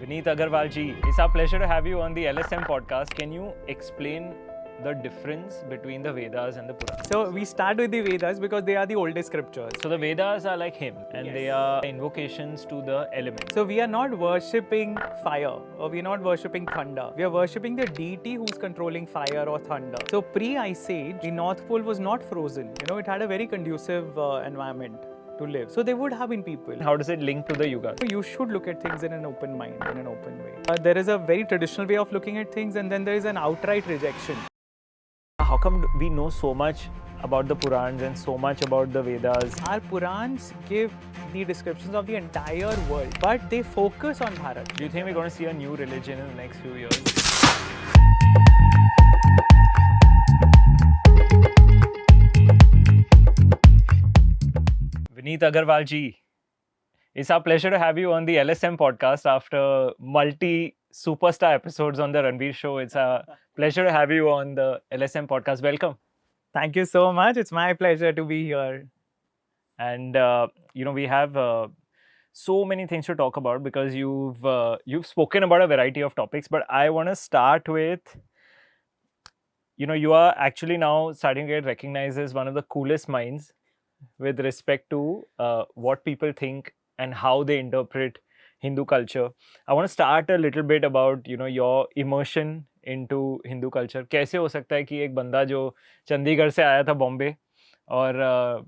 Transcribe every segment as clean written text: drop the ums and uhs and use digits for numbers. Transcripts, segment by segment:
Vineet Aggarwal ji, it's our pleasure to have you on the LSM Podcast. Can you explain the difference between the Vedas and the Puranas? So we start with the Vedas because they are the oldest scriptures. So the Vedas are like hymn and Yes. they are invocations to the elements. So we are not worshipping fire or we are not worshipping thunder. We are worshipping the deity who's controlling fire or thunder. So pre-Ice Age, the North Pole was not frozen. It had a very conducive environment to live. So there would have been people. How does it link to the Yugas? So you should look at things in an open mind, in an open way. There is a very traditional way of looking at things, and then there is an outright rejection. How come we know so much about the Purans and so much about the Vedas? Our Purans give the descriptions of the entire world, but they focus on Bharat. Do you think we're going to see a new religion in the next few years? Vineet Aggarwal ji, it's our pleasure to have you on the LSM Podcast after superstar episodes on the Ranveer Show. It's a pleasure to have you on the LSM Podcast. Welcome. Thank you so much. It's my pleasure to be here. And we have so many things to talk about because you've spoken about a variety of topics. But I want to start with, you are actually now starting to get recognized as one of the coolest minds with respect to what people think and how they interpret Hindu culture. I want to start a little bit about your immersion into Hindu culture. कैसे हो सकता है कि एक बंदा जो चंडीगढ़ से आया था बॉम्बे और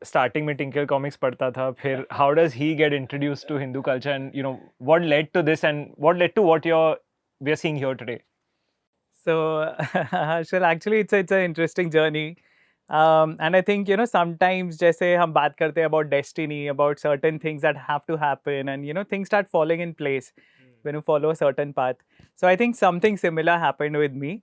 starting में Tinkle comics पढ़ता था, फिर how does he get introduced to Hindu culture and what led to this and what led to what we are seeing here today? So, Harshal, actually, it's an interesting journey. And I think, sometimes जैसे हम बात करते हैं about destiny, about certain things that have to happen and, things start falling in place when you follow a certain path. So I think something similar happened with me.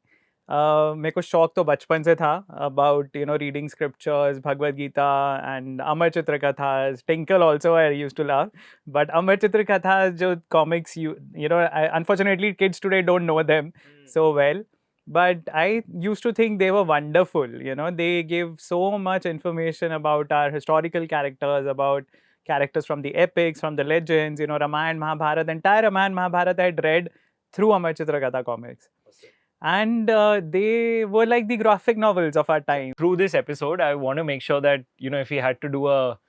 मेरे को शौक तो बचपन से था about, reading scriptures, Bhagavad Gita and Amar Chitra Kathas. Tinkle also I used to love. But Amar Chitra Kathas, jo comics, unfortunately, kids today don't know them so well. But I used to think they were wonderful. They give so much information about our historical characters, about characters from the epics, from the legends, Ramayan and Mahabharat. The entire Ramayan and Mahabharat I had read through Amar Chitra Katha comics. And they were like the graphic novels of our time. Through this episode, I want to make sure that, if we had to do a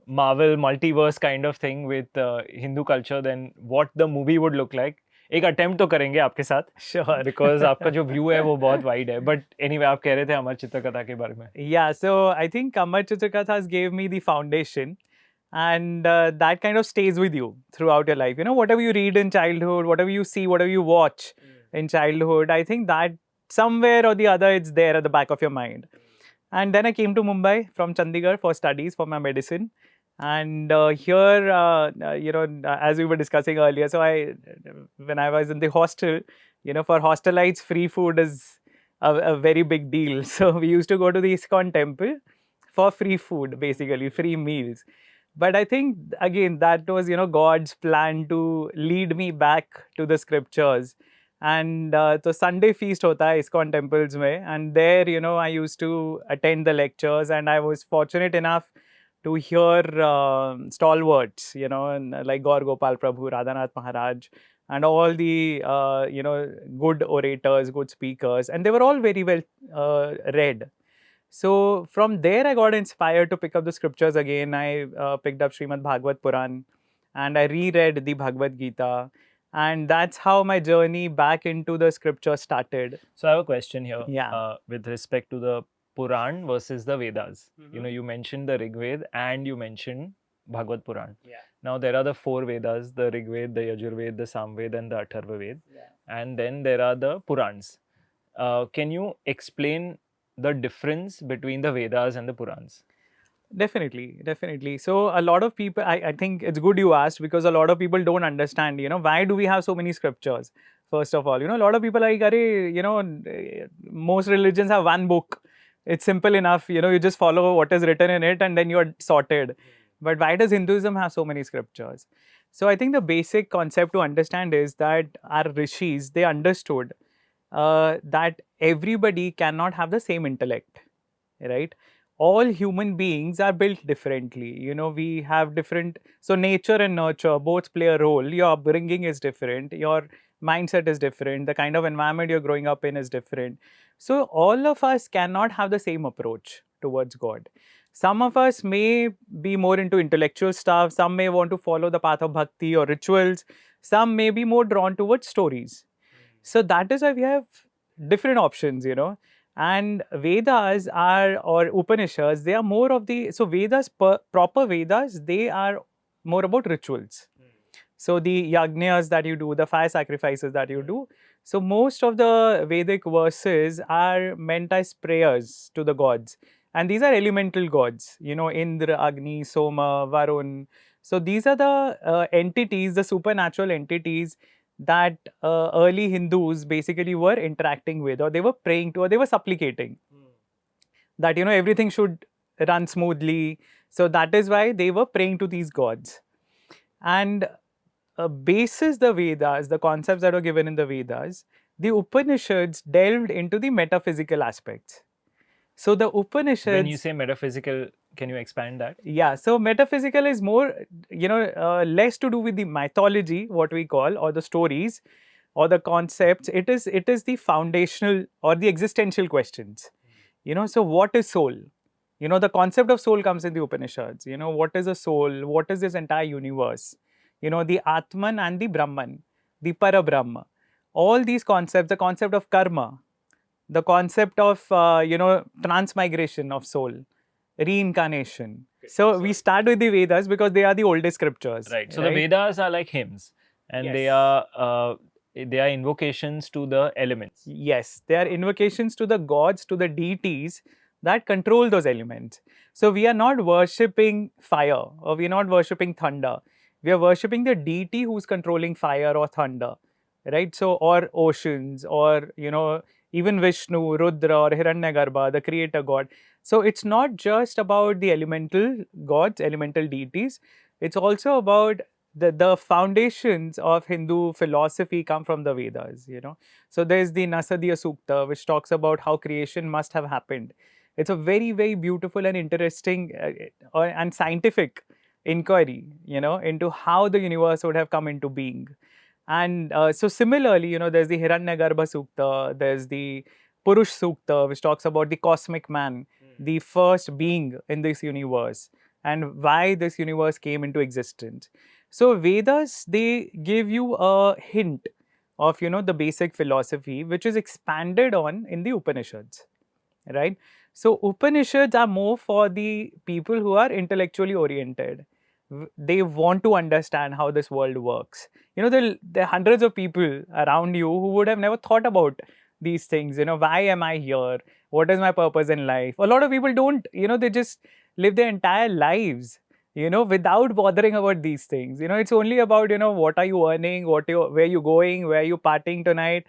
Marvel multiverse kind of thing with Hindu culture, then what the movie would look like. एक attempt तो करेंगे आपके साथ Sure. Because आपका जो view है वो बहुत वाइड है बट एनीवे आप कह रहे थे अमर चित्रकथा के बारे में Yeah, so I think Amar Chitra Kathas gave me the foundation and that kind of stays with you throughout your life. Whatever you read in childhood, whatever you see, whatever you watch in childhood, I think that somewhere or the other it's there at the back of your mind. And then I came to Mumbai from Chandigarh for studies for my medicine. And here, as we were discussing earlier, so when I was in the hostel, for hostelites, free food is a very big deal. So we used to go to the ISKCON temple for free food, basically, free meals. But I think, again, that was, God's plan to lead me back to the scriptures. And so Sunday feast hota hai ISKCON temples mein. And there, I used to attend the lectures and I was fortunate enough to hear stalwarts, like Gaur Gopal Prabhu, Radhanath Maharaj, and all the, good orators, good speakers. And they were all very well read. So from there, I got inspired to pick up the scriptures again. I picked up Srimad Bhagavad Puran and I reread the Bhagavad Gita. And that's how my journey back into the scripture started. So I have a question here. Yeah. With respect to the Puran versus the Vedas. You mentioned the Rigveda and you mentioned Bhagavad Puran. Yeah. Now there are the 4 Vedas, the Rigveda, the Yajurveda, the Samaveda and the Atharvaveda. Yeah. And then there are the Purans. Can you explain the difference between the Vedas and the Purans? Definitely. So a lot of people, I think it's good you asked because a lot of people don't understand, why do we have so many scriptures? First of all, a lot of people are like, most religions have one book. It's simple enough, you just follow what is written in it and then you're sorted. But why does Hinduism have so many scriptures? So I think the basic concept to understand is that our rishis, they understood that everybody cannot have the same intellect, right? all human beings are built differently. You know, we have different, so nature and nurture both play a role. Your upbringing is different, your mindset is different, the kind of environment you're growing up in is different. So all of us cannot have the same approach towards God. Some of us may be more into intellectual stuff, some may want to follow the path of bhakti or rituals, some may be more drawn towards stories. So that is why we have different options, you know. And Vedas are, or Upanishads, they are more of the, so Vedas, proper Vedas, they are more about rituals. So the yagnas that you do, the fire sacrifices that you do. So most of the Vedic verses are meant as prayers to the gods. And these are elemental gods, you know, Indra, Agni, Soma, Varun. So these are the entities, the supernatural entities that early Hindus basically were interacting with, or they were praying to, or they were supplicating that, you know, everything should run smoothly. So that is why they were praying to these gods. And basis the Vedas, the concepts that were given in the Vedas, the Upanishads delved into the metaphysical aspects. So the Upanishads. When you say metaphysical, can you expand that? Yeah, so metaphysical is more, you know, less to do with the mythology, what we call, or the stories, or the concepts. It is the foundational or the existential questions. You know, so what is soul? You know, the concept of soul comes in the Upanishads. You know, what is a soul? What is this entire universe? You know, the Atman and the Brahman, the Parabrahma. All these concepts, the concept of karma, the concept of, you know, transmigration of soul, reincarnation. So we start with the Vedas because they are the oldest scriptures. Right. So the Vedas are like hymns, and they are invocations to the elements. Yes, they are invocations to the gods, to the deities that control those elements. So we are not worshipping fire, or we are not worshipping thunder. We are worshipping the deity who's controlling fire or thunder, right? So, or oceans, or, you know, even Vishnu, Rudra, or Hiranyagarbha, the creator god. So it's not just about the elemental gods, elemental deities. It's also about the foundations of Hindu philosophy come from the Vedas, you know. So there's the Nasadiya Sukta, which talks about how creation must have happened. It's a very, very beautiful and interesting and scientific inquiry, you know, into how the universe would have come into being. And so similarly, you know, there's the Hiranyagarbha Sukta, there's the Purush Sukta, which talks about the cosmic man, the first being in this universe, and why this universe came into existence. So Vedas, they give you a hint of, you know, the basic philosophy, which is expanded on in the Upanishads, right? So Upanishads are more for the people who are intellectually oriented. They want to understand how this world works. You know, there are hundreds of people around you who would have never thought about these things. You know, why am I here? What is my purpose in life? A lot of people don't, you know, they just live their entire lives, you know, without bothering about these things. You know, it's only about, you know, what are you earning, where you going, where you partying tonight,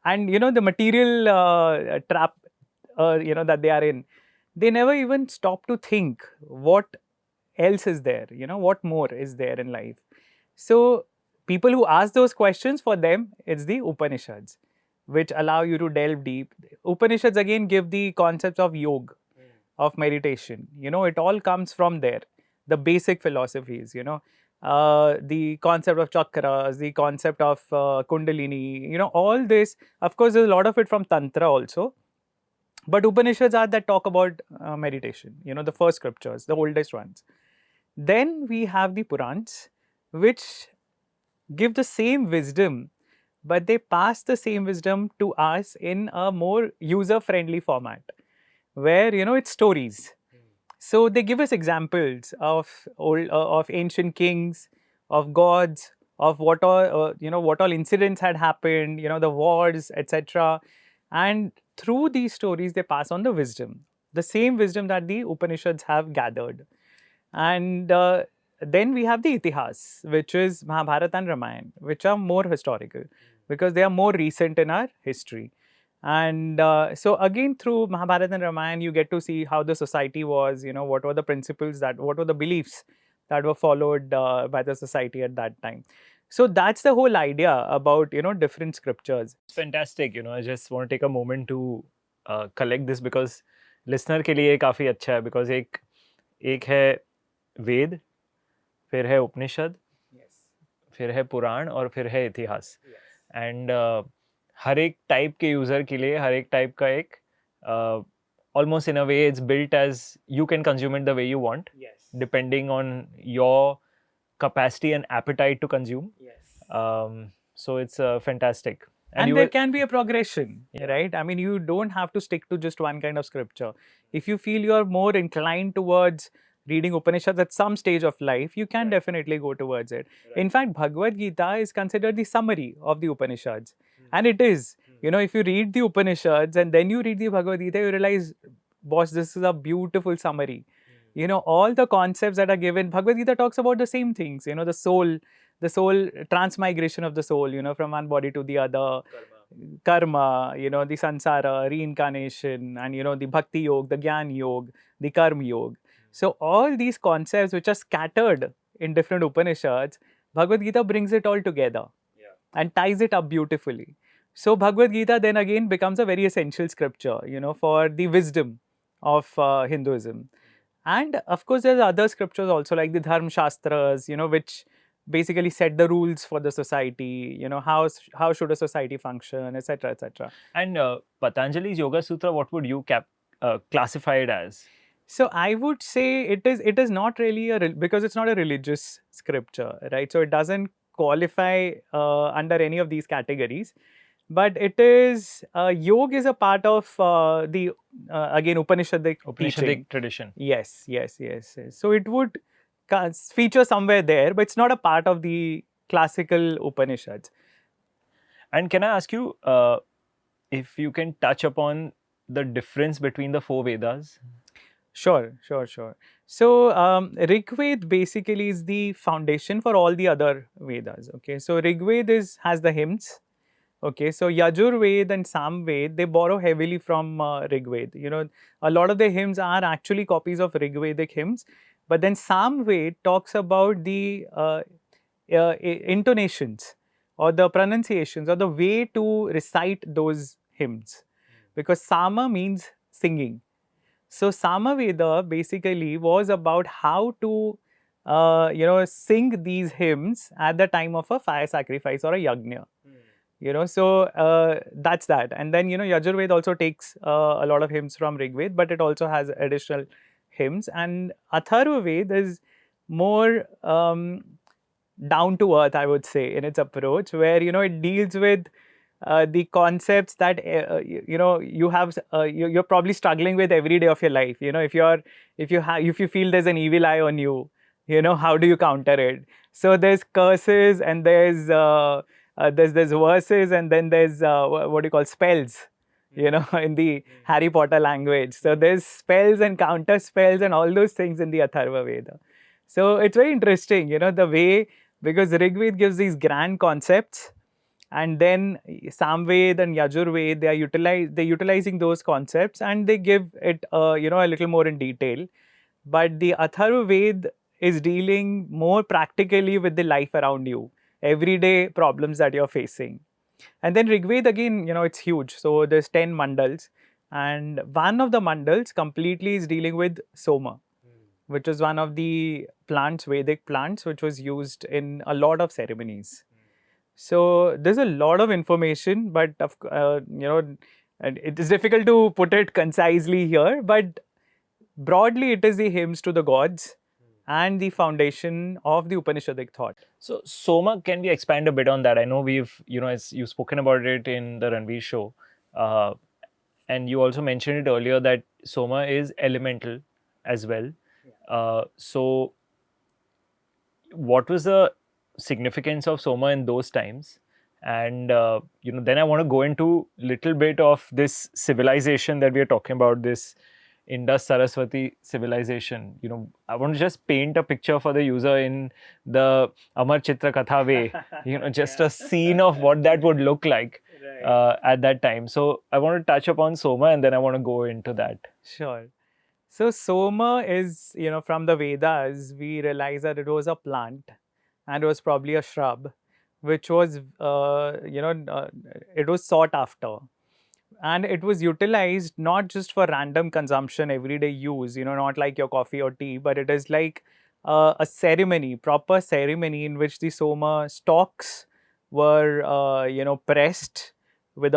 and, you know, the material trap, you know, that they are in. They never even stop to think what else is there, you know, what more is there in life. So people who ask those questions, for them, it's the Upanishads, which allow you to delve deep. Upanishads again give the concepts of yoga, of meditation. You know, it all comes from there. The basic philosophies, you know, the concept of chakras, the concept of kundalini, you know, all this. Of course, there's a lot of it from Tantra also. But Upanishads are that talk about meditation, you know, the first scriptures, the oldest ones. Then we have the Puranas, which give the same wisdom, but they pass the same wisdom to us in a more user-friendly format, where, you know, it's stories. So they give us examples of of ancient kings, of gods, of what all you know, what all incidents had happened, you know, the wars, etc. And through these stories, they pass on the wisdom, the same wisdom that the Upanishads have gathered. And then we have the Itihas, which is Mahabharata and Ramayan, which are more historical because they are more recent in our history. And so again, through Mahabharata and Ramayan, you get to see how the society was, you know, what were the principles what were the beliefs that were followed by the society at that time. So that's the whole idea about, you know, different scriptures. It's fantastic. You know, I just want to take a moment to collect this, because listener के लिए काफ़ी अच्छा है because एक है वेद, फिर है उपनिषद, फिर है पुराण और फिर है इतिहास. एंड हर एक टाइप के यूज़र के लिए हर एक टाइप का एक almost in a way it's built as you can consume it the way you want, depending on your capacity and appetite to consume. So it's fantastic. And there can be a progression, right? I mean, you don't have to stick to just one kind of scripture. If you feel you're more inclined towards reading Upanishads at some stage of life, you can definitely go towards it. In fact, Bhagavad Gita is considered the summary of the Upanishads. And it is. You know, if you read the Upanishads and then you read the Bhagavad Gita, you realize, boss, this is a beautiful summary. You know, all the concepts that are given, Bhagavad Gita talks about the same things, you know, the soul transmigration of the soul, you know, from one body to the other, karma, you know, the sansara, reincarnation, and, you know, the bhakti yoga, the gyan yoga, the karma yoga. So all these concepts which are scattered in different Upanishads, Bhagavad Gita brings it all together and ties it up beautifully. So Bhagavad Gita then again becomes a very essential scripture, you know, for the wisdom of Hinduism. And of course, there's other scriptures also like the Dharma Shastras, you know, which basically set the rules for the society, you know, how should a society function, etc., etc. And Patanjali's Yoga Sutra, what would you classify it as? So I would say it is not really because it's not a religious scripture, right? So it doesn't qualify under any of these categories. But it is, yoga is a part of the, again, Upanishadic teaching. Tradition. Yes. So it would feature somewhere there, but it's not a part of the classical Upanishads. And can I ask you if you can touch upon the difference between the four Vedas? Sure. So Rigveda basically is the foundation for all the other Vedas. Okay, so Rigveda has the hymns. Okay, so Yajurveda and Samaveda, they borrow heavily from Rigveda. You know, a lot of the hymns are actually copies of Rigvedic hymns. But then Samaveda talks about the intonations or the pronunciations or the way to recite those hymns. Because Sama means singing. So Samaveda basically was about how to, you know, sing these hymns at the time of a fire sacrifice or a yajna. You know, so that's that. And then, you know, Yajurveda also takes a lot of hymns from Rigveda, but it also has additional hymns. And Atharvaveda is more down to earth, I would say, in its approach, where, you know, it deals with the concepts that you know you're probably struggling with every day of your life. You know, if you feel there's an evil eye on you, you know, how do you counter it? So there's curses and there's verses, and then there's what do you call spells, you know, in the Harry Potter language. So there's spells and counter spells and all those things in the Atharvaveda. So it's very interesting, you know, the way, because Rigveda gives these grand concepts, and then Samaveda and Yajurveda, they're utilizing those concepts and they give it you know, a little more in detail. But the Atharvaveda is dealing more practically with the life around you, everyday problems that you're facing. And then Rigveda, again, you know, it's huge. So there's 10 mandals, and one of the mandals completely is dealing with Soma, which is one of the plants, Vedic plants, which was used in a lot of ceremonies. So there's a lot of information, but you know, it is difficult to put it concisely here. But broadly, it is the hymns to the gods and the foundation of the Upanishadic thought. So Soma, can we expand a bit on that? I know we've, you know, as you've spoken about it in the Ranveer show, and you also mentioned it earlier that Soma is elemental as well. So what was the significance of Soma in those times? And you know, then I want to go into little bit of this civilization that we are talking about, this Indus-Saraswati civilization. You know, I want to just paint a picture for the user in the Amar Chitra Katha way, you know, just a scene of what that would look like at that time. So I want to touch upon Soma and then I want to go into that. Sure. So Soma is, you know, from the Vedas, we realize that it was a plant and it was probably a shrub, which was, you know, it was sought after. and it was utilized not just for random consumption, everyday use, not like your coffee or tea, but it is like a ceremony, proper ceremony in which the Soma stalks were, pressed with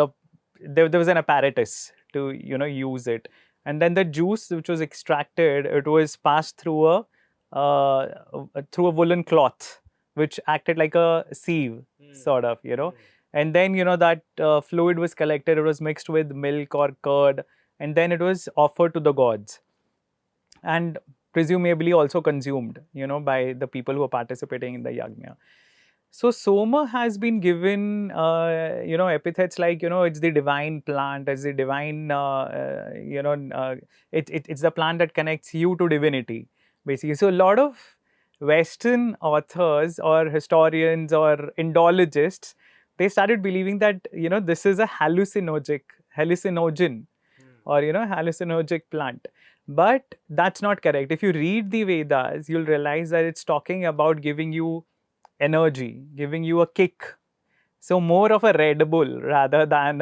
there was an apparatus to, use it. And then the juice which was extracted, it was passed through a woolen cloth, which acted like a sieve, sort of, and then, that fluid was collected, it was mixed with milk or curd, and then it was offered to the gods. And presumably also consumed, by the people who are participating in the yajna. So Soma has been given, epithets like, it's the divine plant, it's the divine, it's the plant that connects you to divinity, basically. So a lot of Western authors or historians or Indologists, they started believing that, this is a hallucinogen or, hallucinogenic plant. But that's not correct. If you read the Vedas, you'll realize that it's talking about giving you energy, giving you a kick. So more of a Red Bull rather than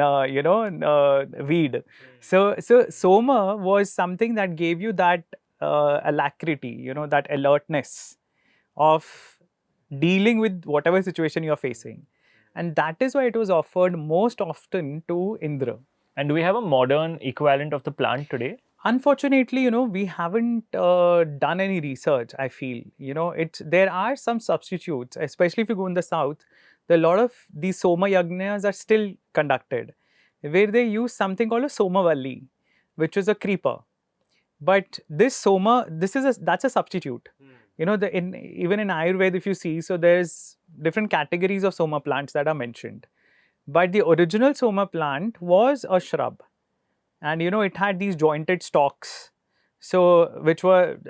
weed. So Soma was something that gave you that alacrity, that alertness of dealing with whatever situation you're facing. And that is why it was offered most often to Indra. And do we have a modern equivalent of the plant today? Unfortunately, we haven't done any research, I feel. There are some substitutes, especially if you go in the south. A lot of these Soma Yagnas are still conducted, where they use something called a Somavalli, which is a creeper. But this Soma, that's a substitute. Even in Ayurveda, if you see, so there's different categories of Soma plants that are mentioned. But the original Soma plant was a shrub. And it had these jointed stalks, so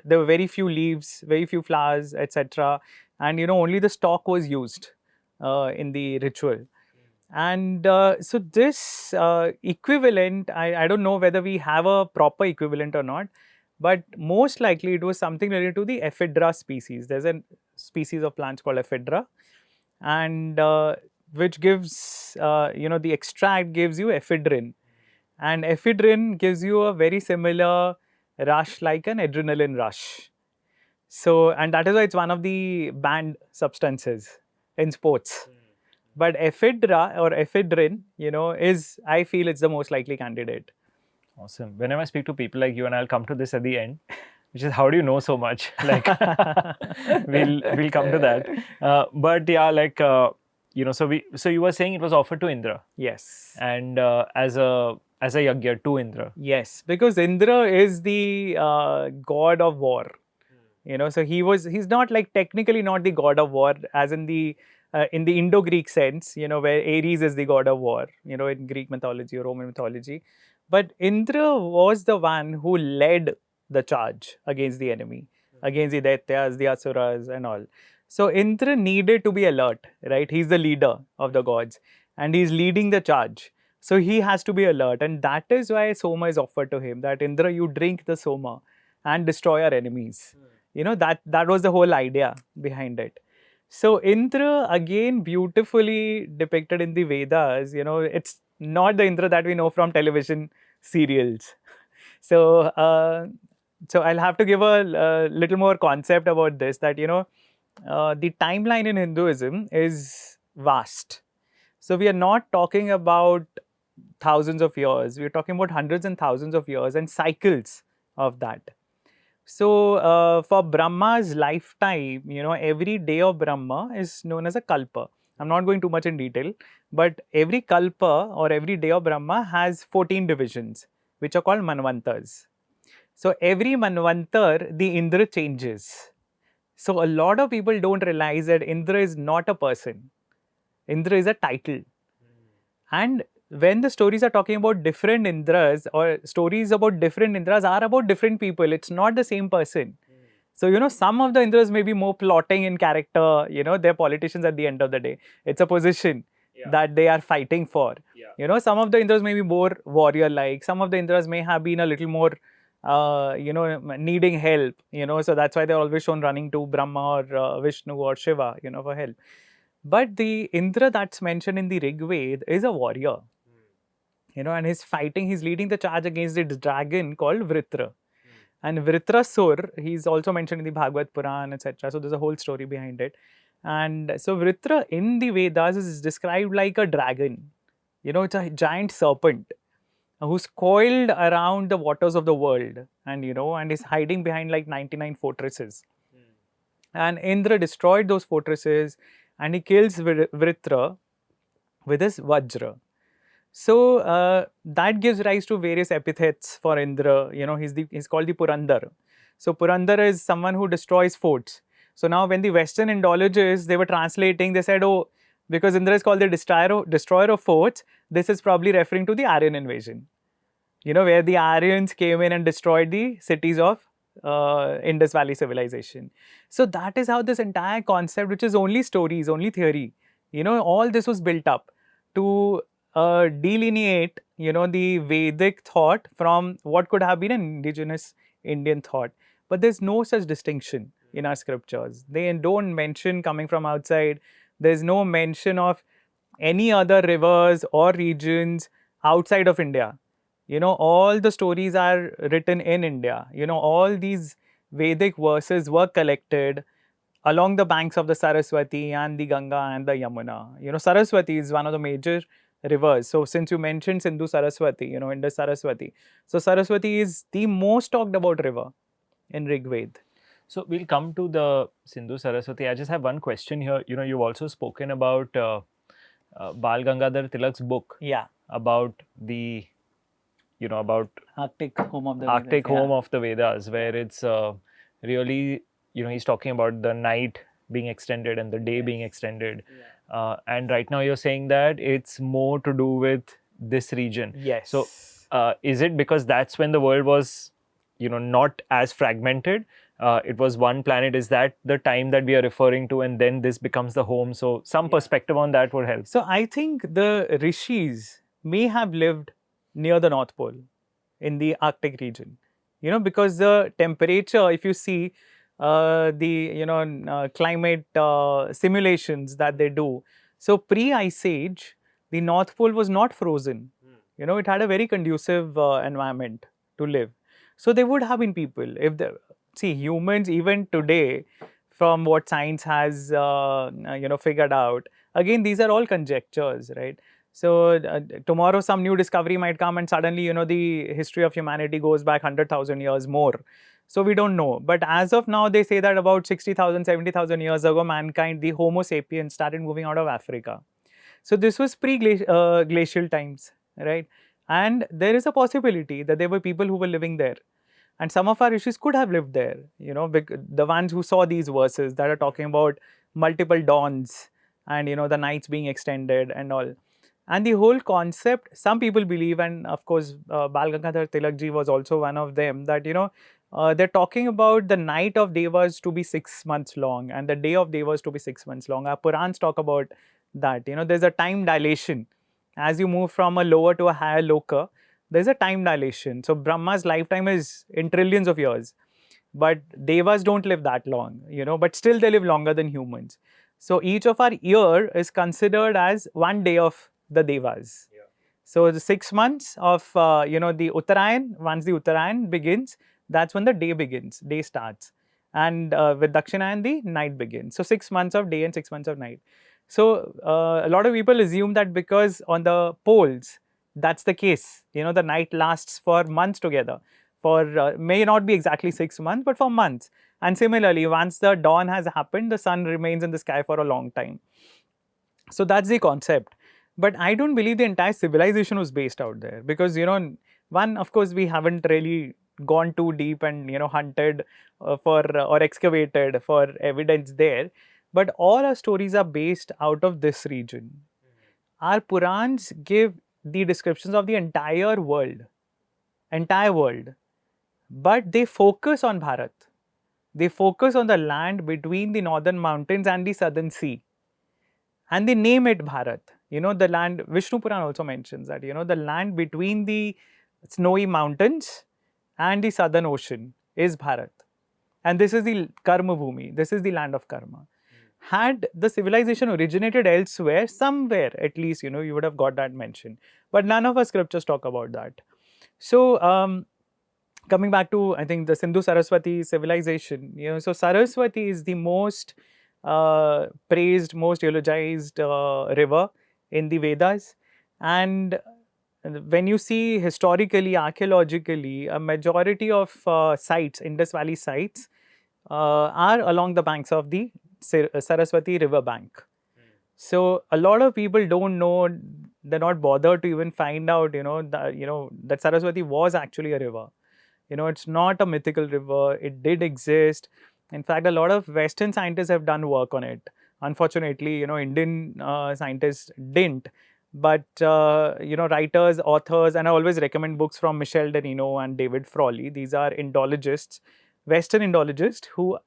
there were very few leaves, very few flowers, etc. And only the stalk was used in the ritual. And so this equivalent, I don't know whether we have a proper equivalent or not, but most likely it was something related to the ephedra species. There's a species of plants called ephedra, and which gives, the extract gives you ephedrine. And ephedrine gives you a very similar rush like an adrenaline rush. So, and that is why it's one of the banned substances in sports. But ephedra or ephedrine, I feel it's the most likely candidate. Awesome. Whenever I speak to people like you, and I'll come to this at the end, which is how do you know so much? Like, we'll come to that. But yeah, like, so you were saying it was offered to Indra. Yes. And as a yagya to Indra. Yes, because Indra is the god of war. So he's not like technically not the god of war as in the Indo-Greek sense, where Ares is the god of war, in Greek mythology or Roman mythology. But Indra was the one who led the charge against the enemy, against the Daityas, the Asuras and all. So Indra needed to be alert, right? He's the leader of the gods and he's leading the charge. So he has to be alert, and that is why Soma is offered to him, that Indra, you drink the Soma and destroy our enemies. That was the whole idea behind it. So Indra, again, beautifully depicted in the Vedas, it's not the Indra that we know from television serials. So, so I'll have to give a little more concept about this, that, the timeline in Hinduism is vast. So we are not talking about thousands of years. We're talking about hundreds and thousands of years and cycles of that. So for Brahma's lifetime, every day of Brahma is known as a kalpa. I'm not going too much in detail, but every kalpa or every day of Brahma has 14 divisions, which are called manvantars. So every manvantar, the Indra changes. So a lot of people don't realize that Indra is not a person. Indra is a title. And when the stories are talking about different Indras, or stories about different Indras are about different people, it's not the same person. So, some of the Indras may be more plotting in character, they're politicians at the end of the day. It's a position that they are fighting for. Some of the Indras may be more warrior-like, some of the Indras may have been a little more, needing help, so that's why they're always shown running to Brahma or Vishnu or Shiva, for help. But the Indra that's mentioned in the Rigveda is a warrior. and he's leading the charge against this dragon called Vritra. And Vritrasur, he's also mentioned in the Bhagavad Puran, etc. So there's a whole story behind it. And so Vritra in the Vedas is described like a dragon. It's a giant serpent who's coiled around the waters of the world, and is hiding behind like 99 fortresses. And Indra destroyed those fortresses, and he kills Vritra with his Vajra. So that gives rise to various epithets for Indra. He's called the Purandar. So Purandar is someone who destroys forts. So now when the Western Indologists, they were translating, they said, oh, because Indra is called the destroyer of forts, this is probably referring to the Aryan invasion. Where the Aryans came in and destroyed the cities of Indus Valley Civilization. So that is how this entire concept, which is only stories, only theory, all this was built up to delineate, the Vedic thought from what could have been an indigenous Indian thought. But there's no such distinction in our scriptures. They don't mention coming from outside. There's no mention of any other rivers or regions outside of India. All the stories are written in India. All these Vedic verses were collected along the banks of the Saraswati and the Ganga and the Yamuna. Saraswati is one of the major rivers. So since you mentioned Sindhu-Saraswati, Indus-Saraswati. So Saraswati is the most talked about river in Rigveda. So we'll come to the Sindhu-Saraswati. I just have one question here. You've also spoken about Bal Gangadhar Tilak's book. Yeah. About the about Arctic home of the Arctic Vedas, home of the Vedas, where it's really, he's talking about the night being extended and the day being extended. And right now you're saying that it's more to do with this region. Yes. So is it because that's when the world was, not as fragmented? It was one planet. Is that the time that we are referring to, and then this becomes the home? So some perspective on that would help. So I think the rishis may have lived near the North Pole in the Arctic region, because the temperature, if you see the climate simulations that they do, so pre-ice age, the North Pole was not frozen. It had a very conducive environment to live. So there would have been people. Humans even today, from what science has figured out, again, these are all conjectures, right? So tomorrow some new discovery might come and suddenly, the history of humanity goes back 100,000 years more. So we don't know. But as of now, they say that about 60,000, 70,000 years ago, mankind, the Homo sapiens, started moving out of Africa. So this was pre-glacial times, right? And there is a possibility that there were people who were living there. And some of our rishis could have lived there, the ones who saw these verses that are talking about multiple dawns and, the nights being extended and all. And the whole concept, some people believe, and of course, Bal Gangadhar Tilakji was also one of them, that, they're talking about the night of Devas to be 6 months long and the day of Devas to be 6 months long. Our Purans talk about that. There's a time dilation. As you move from a lower to a higher loka, there's a time dilation. So Brahma's lifetime is in trillions of years. But Devas don't live that long, but still they live longer than humans. So each of our year is considered as one day of the Devas. So the 6 months of, the Uttarayan, once the Uttarayan begins, that's when the day begins, day starts. And with Dakshinayan, the night begins. So 6 months of day and 6 months of night. So a lot of people assume that because on the poles, that's the case. The night lasts for months together. May not be exactly 6 months, but for months. And similarly, once the dawn has happened, the sun remains in the sky for a long time. So that's the concept. But I don't believe the entire civilization was based out there because, one, of course, we haven't really gone too deep and, hunted or excavated for evidence there. But all our stories are based out of this region. Our Purans give the descriptions of the entire world. But they focus on Bharat. They focus on the land between the northern mountains and the southern sea. And they name it Bharat. The land, Vishnu Puran also mentions that, the land between the snowy mountains and the southern ocean is Bharat. And this is the Karma Bhumi. This is the land of karma. had the civilization originated elsewhere, somewhere at least, you would have got that mention. But none of our scriptures talk about that. So, coming back to, I think, the Indus-Saraswati civilization, so Saraswati is the most praised, most eulogized river in the Vedas. And when you see historically, archaeologically, a majority of sites, Indus Valley sites, are along the banks of the Saraswati river bank. So a lot of people don't know, they're not bothered to even find out, that Saraswati was actually a river. It's not a mythical river. It did exist. In fact, a lot of Western scientists have done work on it. Unfortunately, Indian scientists didn't. But, writers, authors, and I always recommend books from Michel Denino and David Frawley. These are Indologists, Western Indologists who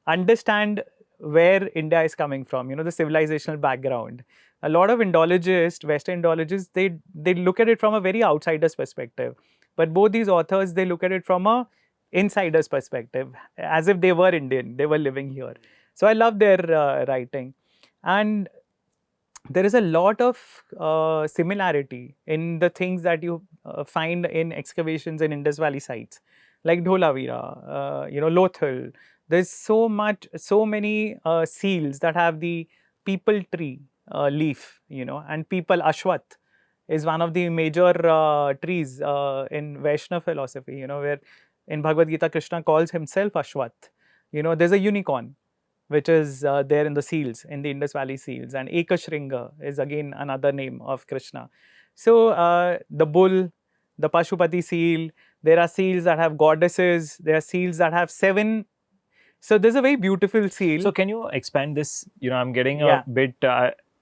understand where India is coming from, the civilizational background. A lot of Indologists, Western Indologists, they look at it from a very outsider's perspective. But both these authors, they look at it from a insider's perspective, as if they were Indian, they were living here. So I love their writing. And there is a lot of similarity in the things that you find in excavations in Indus Valley sites, like Dholavira, Lothal. There's so many seals that have the peepal tree leaf, and peepal ashwath is one of the major trees in Vaishnava philosophy, where in Bhagavad Gita, Krishna calls himself Ashwath. There's a unicorn which is there in the seals, in the Indus Valley seals, and Ekashringa is again another name of Krishna. So the bull, the Pashupati seal, there are seals that have goddesses, there are seals that have 7. So there's a very beautiful seal. So can you expand this? I'm getting Yeah. a bit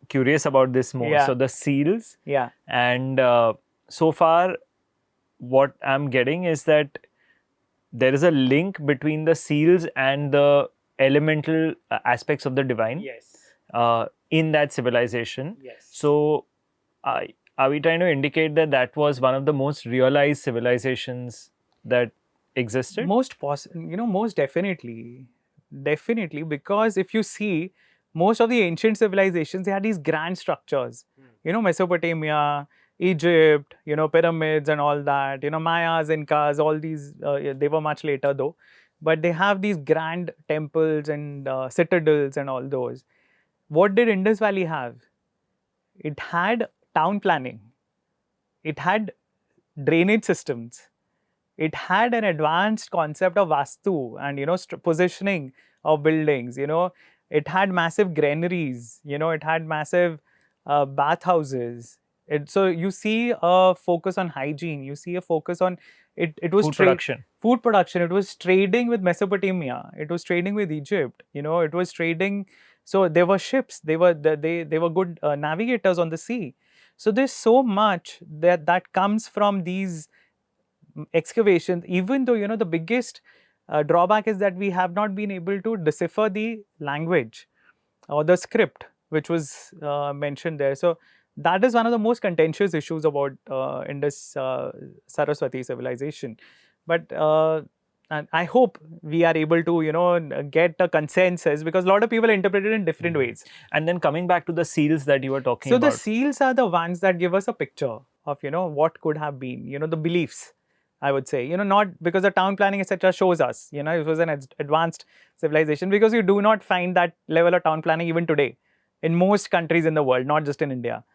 curious about this more. Yeah. So the seals, Yeah. and so far what I'm getting is that there is a link between the seals and the elemental aspects of the divine Yes. in that civilization. Yes. So are we trying to indicate that that was one of the most realized civilizations that existed? Most definitely. Definitely, because if you see, most of the ancient civilizations, they had these grand structures. Mesopotamia, Egypt, pyramids and all that. Mayas, Incas, all these, they were much later though. But they have these grand temples and citadels and all those. What did Indus Valley have? It had town planning. It had drainage systems. It had an advanced concept of vastu and positioning of buildings. It had massive granaries. It had massive bathhouses. So you see a focus on hygiene. You see a focus on it was Food production. Food production. It was trading with Mesopotamia. It was trading with Egypt. It was trading. So there were ships. They were good navigators on the sea. So there's so much that comes from these excavations, even though the biggest drawback is that we have not been able to decipher the language or the script which was mentioned there. So that is one of the most contentious issues about Indus Saraswati civilization. But and I hope we are able to get a consensus, because a lot of people interpret it in different ways. And then coming back to the seals that you were talking So about. the seals are the ones that give us a picture of what could have been, the beliefs, I would say, not because the town planning etc. shows us, it was an advanced civilization, because you do not find that level of town planning even today in most countries in the world, not just in India,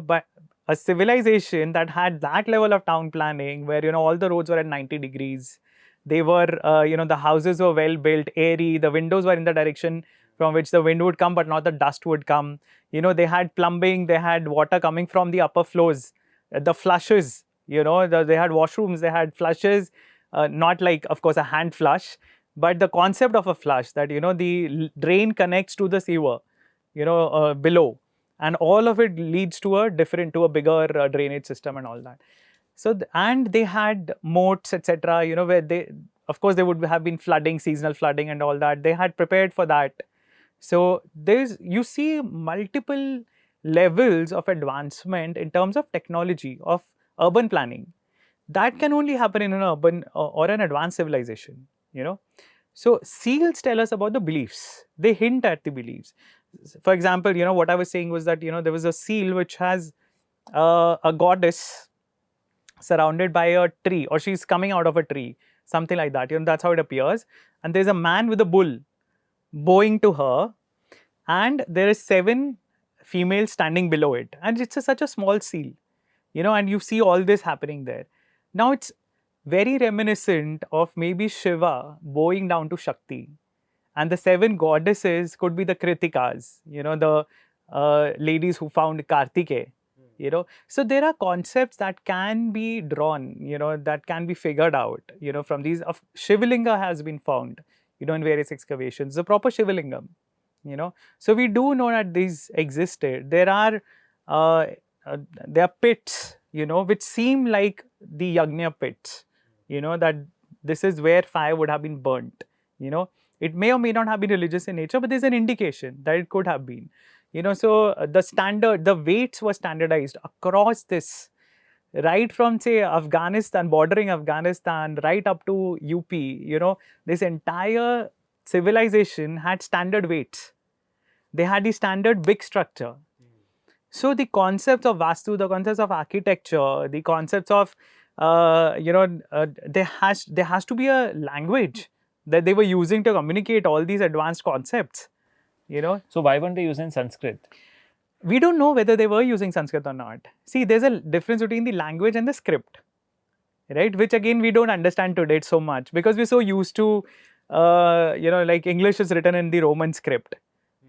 but a civilization that had that level of town planning where, all the roads were at 90 degrees. They were, the houses were well built, airy, the windows were in the direction from which the wind would come, but not the dust would come. They had plumbing, they had water coming from the upper floors, the flushes, they had washrooms, they had flushes, not like, of course, a hand flush, but the concept of a flush that, the drain connects to the sewer, below, and all of it leads to a bigger drainage system and all that. So, and they had moats, etc., where they, of course, there would have been flooding, seasonal flooding and all that. They had prepared for that. So you see multiple levels of advancement in terms of technology, of urban planning. That can only happen in an urban or an advanced civilization, So seals tell us about the beliefs. They hint at the beliefs. For example, what I was saying was that there was a seal which has a goddess surrounded by a tree, or she's coming out of a tree, something like that. That's how it appears. And there's a man with a bull bowing to her, and there is 7 females standing below it, and it's such a small seal, and you see all this happening there. Now it's very reminiscent of maybe Shiva bowing down to Shakti, and the 7 goddesses could be the Kritikas, the ladies who found Kartike. So there are concepts that can be drawn, that can be figured out, from these. Shivalinga has been found, in various excavations, the proper Shivalingam, So we do know that these existed. There are pits, which seem like the Yajna pits, that this is where fire would have been burnt, It may or may not have been religious in nature, but there's an indication that it could have been. So the weights were standardized across this, right from, say, Afghanistan, bordering Afghanistan, right up to UP, this entire civilization had standard weights. They had the standard big structure. So the concepts of Vastu, the concepts of architecture, the concepts of, there has to be a language that they were using to communicate all these advanced concepts. So why weren't they using Sanskrit? We don't know whether they were using Sanskrit or not. See, there's a difference between the language and the script, right? Which again, we don't understand today so much because we're so used to, like English is written in the Roman script.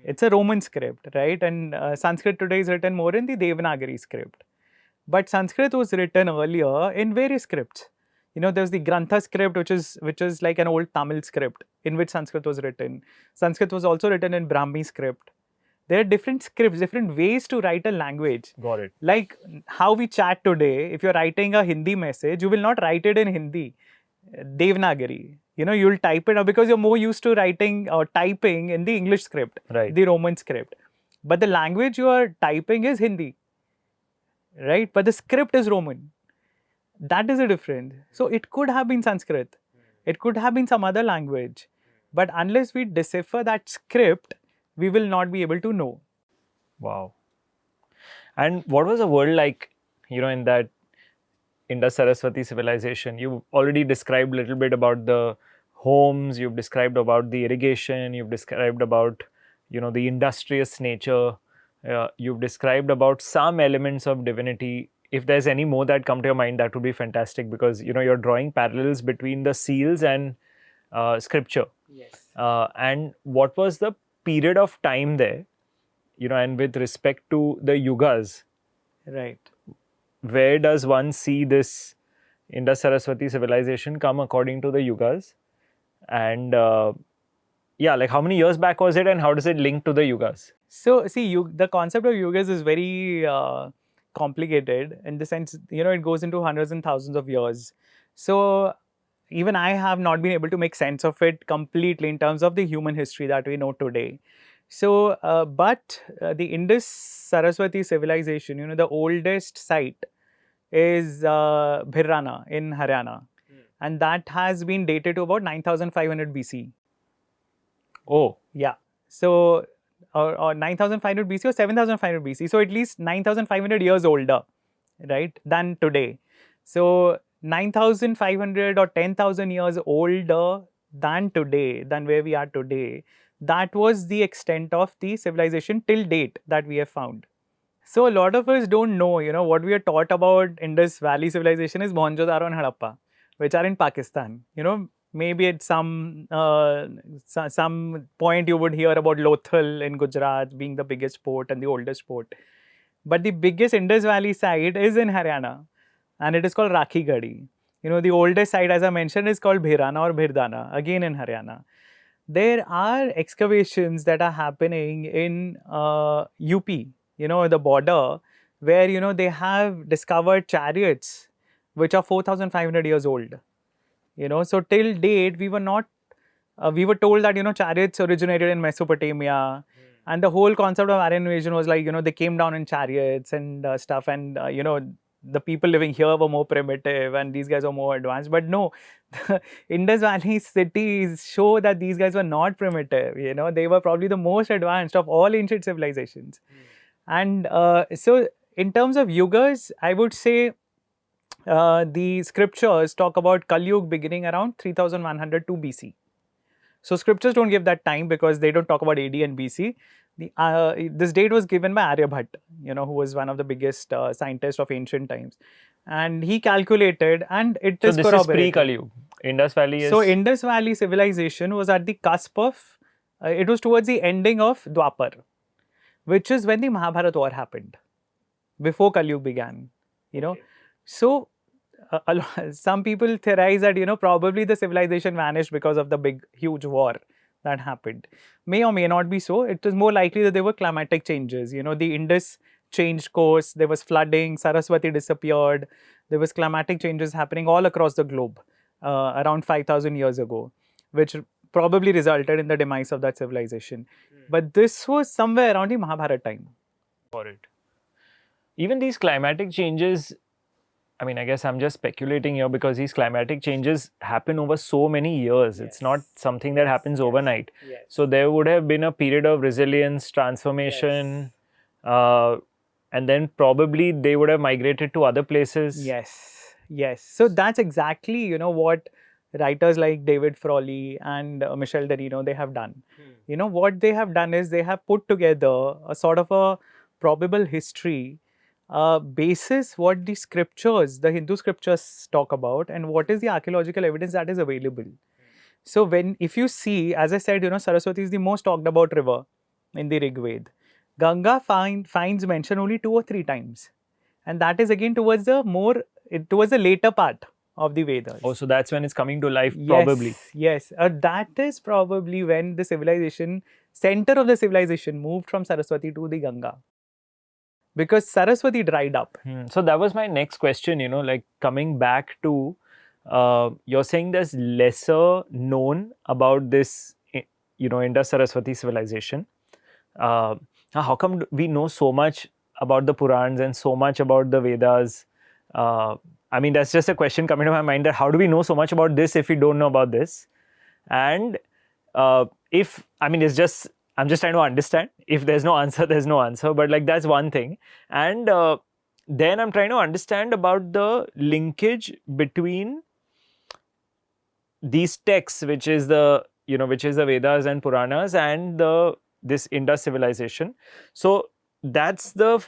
It's a Roman script, right? And Sanskrit today is written more in the Devanagari script. But Sanskrit was written earlier in various scripts. There's the Grantha script, which is like an old Tamil script in which Sanskrit was written. Sanskrit was also written in Brahmi script. There are different scripts, different ways to write a language. Got it. Like how we chat today, if you're writing a Hindi message, you will not write it in Hindi, Devanagari. You'll type it out because you're more used to writing or typing in the English script, right, the Roman script. But the language you are typing is Hindi, right? But the script is Roman. That is a difference. So it could have been Sanskrit. It could have been some other language. But unless we decipher that script, we will not be able to know. Wow. And what was the world like, in that Indus-Saraswati civilization? You've already described a little bit about the homes, you've described about the irrigation, you've described about, the industrious nature, you've described about some elements of divinity. If there's any more that come to your mind, that would be fantastic because, you're drawing parallels between the seals and scripture. Yes. And what was the period of time there, and with respect to the yugas, right? Where does one see this Indus-Saraswati civilization come according to the yugas? And like how many years back was it and how does it link to the yugas? So see, the concept of yugas is very complicated in the sense, it goes into hundreds and thousands of years. So even I have not been able to make sense of it completely in terms of the human history that we know today. So, but the Indus-Saraswati civilization, the oldest site is Bhirrana in Haryana. And that has been dated to about 9500 BC. Oh. Yeah. So, or 9500 BC or 7500 BC. So, at least 9500 years older, right, than today. So, 9,500 or 10,000 years older than today, than where we are today. That was the extent of the civilization till date that we have found. So a lot of us don't know, what we are taught about Indus Valley Civilization is Mohenjo-daro and Harappa, which are in Pakistan. Maybe at some point you would hear about Lothal in Gujarat being the biggest port and the oldest port. But the biggest Indus Valley site is in Haryana. And it is called Rakhigadi. The oldest site, as I mentioned, is called Bhirrana or Bhirdana, again in Haryana. There are excavations that are happening in UP, the border, where, they have discovered chariots which are 4,500 years old. So till date, we were not, we were told that, chariots originated in Mesopotamia. And the whole concept of Aryan invasion was like, they came down in chariots and stuff. And, the people living here were more primitive and these guys were more advanced. But no, the Indus Valley cities show that these guys were not primitive. You know, they were probably the most advanced of all ancient civilizations. And so, in terms of yugas, I would say the scriptures talk about Kali Yuga beginning around 3102 BC. So scriptures don't give that time because they don't talk about AD and BC. This date was given by Aryabhat, you know, who was one of the biggest scientists of ancient times, and he calculated, and it is So this is corroborated. pre-Kali Yuga. Indus Valley is... So Indus Valley civilization was at the cusp of, it was towards the ending of Dwapar, which is when the Mahabharat war happened, before Kali Yuga began, you know. So some people theorize that, you know, probably the civilization vanished because of the big, huge war that happened. May or may not be so. It is more likely that there were climatic changes. You know, the Indus changed course, there was flooding, Saraswati disappeared, there was climatic changes happening all across the globe around 5,000 years ago, which probably resulted in the demise of that civilization. But this was somewhere around the Mahabharata time. For it. Even these climatic changes, I mean, I guess I'm just speculating here because these climatic changes happen over so many years. Yes. It's not something that happens overnight. Yes. So there would have been a period of resilience, transformation, and then probably they would have migrated to other places. Yes, yes. So that's exactly, you know, what writers like David Frawley and Michel Derrino, they have done. You know, what they have done is they have put together a sort of a probable history basis what the scriptures, the Hindu scriptures talk about, and what is the archaeological evidence that is available. So if you see, as I said, you know, Saraswati is the most talked about river in the Rigveda. Ganga finds mention only 2 or 3 times, and that is again towards the later part of the Vedas. Oh, so that's when it's coming to life, probably. Yes, that is probably when the center of the civilization moved from Saraswati to the Ganga. Because Saraswati dried up. So that was my next question, you know, like coming back to, you're saying there's lesser known about this, you know, Indus-Saraswati civilization. How come we know so much about the Puranas and so much about the Vedas? I mean, that's just a question coming to my mind, that how do we know so much about this if we don't know about this? And I'm just trying to understand. If there's no answer, there's no answer. But like, that's one thing. And then I'm trying to understand about the linkage between these texts, which is the Vedas and Puranas, and this Indus civilization. So that's the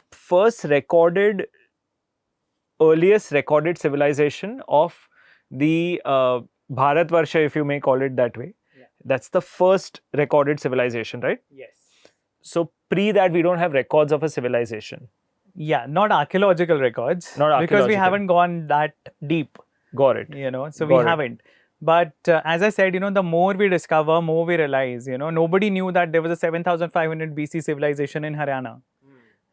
earliest recorded civilization of the Bharatvarsha, if you may call it that way. Yeah. That's the first recorded civilization, right? Yes. So pre that, we don't have records of a civilization. Yeah, not archaeological records. Because we haven't gone that deep. Got it. You know, so we haven't. But as I said, you know, the more we discover, more we realize, you know, nobody knew that there was a 7,500 BC civilization in Haryana.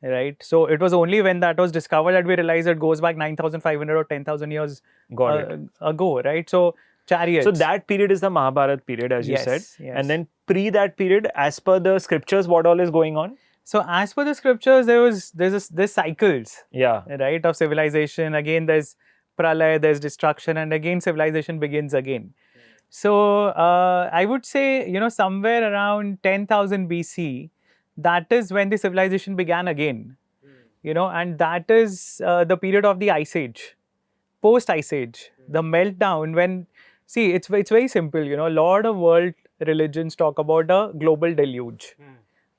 Right? So it was only when that was discovered that we realized it goes back 9,500 or 10,000 years ago, right? So chariots. So that period is the Mahabharat period, as you said. Yes. And then pre that period, as per the scriptures, what all is going on? So as per the scriptures, there's cycles. Yeah. Right, of civilization. Again, there's pralaya, there's destruction, and again civilization begins again. So I would say, you know, somewhere around 10,000 BC, that is when the civilization began again. You know, and that is the period of the Ice Age, post Ice Age, the meltdown. When, see, it's very simple. You know, a lot of world religions talk about a global deluge.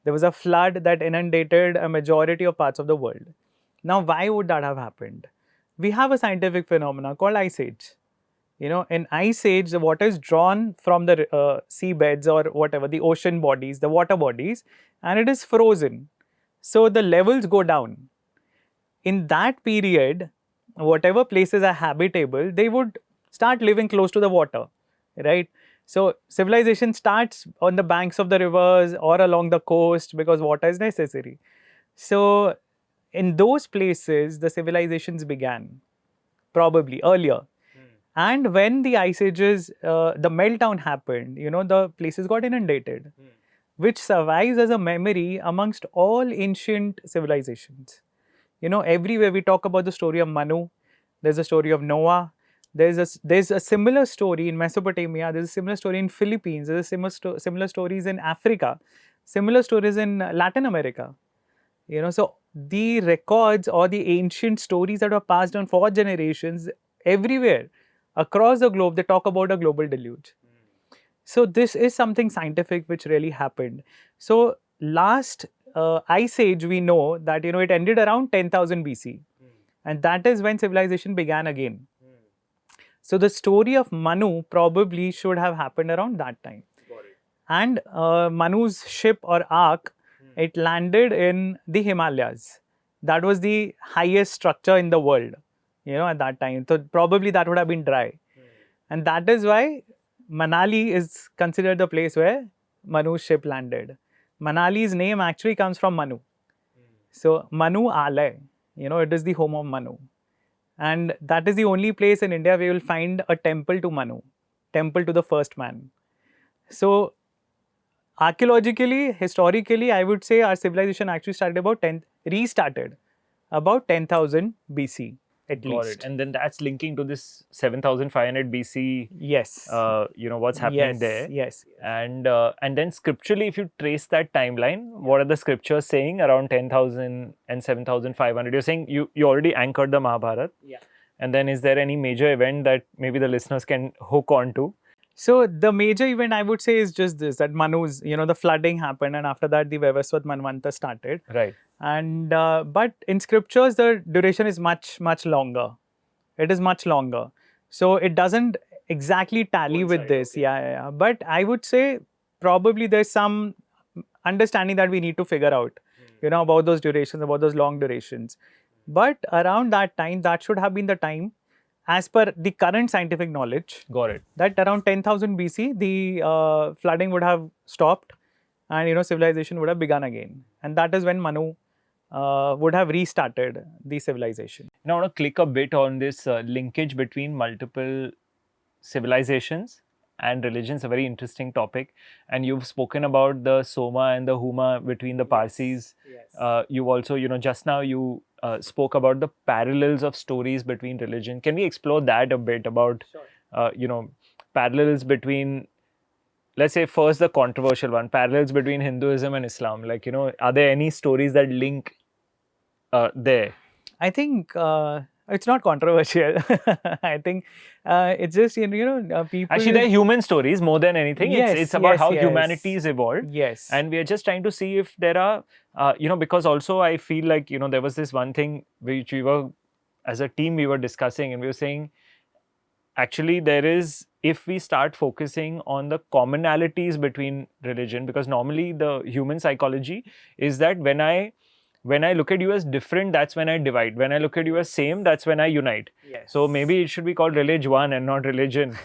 There was a flood that inundated a majority of parts of the world. Now, why would that have happened? We have a scientific phenomena called Ice Age. You know, in Ice Age, the water is drawn from the seabeds or whatever, the ocean bodies, the water bodies, and it is frozen. So the levels go down. In that period, whatever places are habitable, they would start living close to the water, right? So civilization starts on the banks of the rivers or along the coast because water is necessary. So in those places, the civilizations began, probably earlier. And when the ice ages, the meltdown happened, you know, the places got inundated, which survives as a memory amongst all ancient civilizations. everywhere we talk about the story of Manu. There's a story of Noah. There's a similar story in Mesopotamia. There's a similar story in Philippines. There's a similar stories in Africa. Similar stories in Latin America. So the records or the ancient stories that were passed on for generations everywhere across the globe, they talk about a global deluge. So this is something scientific which really happened. So last ice age, we know that it ended around 10,000 BC, and that is when civilization began again. So the story of Manu probably should have happened around that time. And Manu's ship or ark, it landed in the Himalayas. That was the highest structure in the world, at that time. So probably that would have been dry. And that is why Manali is considered the place where Manu's ship landed. Manali's name actually comes from Manu. So Manu Alay, it is the home of Manu. And that is the only place in India where you will find a temple to Manu, temple to the first man. So archaeologically, historically, I would say our civilization actually restarted about 10,000 BC at Got least. it. And then that's linking to this 7,500 BC. Yes. What's happening there. Yes. And then scripturally, if you trace that timeline, what are the scriptures saying around 10,000 and 7,500? You're saying you already anchored the Mahabharata. Yeah. And then is there any major event that maybe the listeners can hook on to? So the major event I would say is just this, that Manu's, the flooding happened, and after that the Vivasvat Manvanta started. Right. And but in scriptures the duration is much longer. It is much longer. So it doesn't exactly tally with this. Okay. Yeah. But I would say probably there's some understanding that we need to figure out, about those durations, about those long durations. But around that time, that should have been the time, as per the current scientific knowledge. Got it. That around 10,000 BC, the flooding would have stopped, and civilization would have begun again. And that is when Manu would have restarted the civilization. Now I want to click a bit on this linkage between multiple civilizations and religions, a very interesting topic. And you've spoken about the Soma and the Huma between the Parsis. Yes. You also, just now you spoke about the parallels of stories between religion. Can we explore that a bit about, parallels between, let's say first the controversial one, parallels between Hinduism and Islam? Like, are there any stories that link there? I think it's not controversial. I think it's just, people... Actually, they're human stories more than anything. Yes, it's about how yes. humanity's evolved. Yes. And we are just trying to see if there are, because also I feel like, there was this one thing which we were, as a team, we were discussing, and we were saying, actually, there is, if we start focusing on the commonalities between religion, because normally the human psychology is that when I look at you as different, that's when I divide. When I look at you as same, that's when I unite. Yes. So maybe it should be called religion and not religion.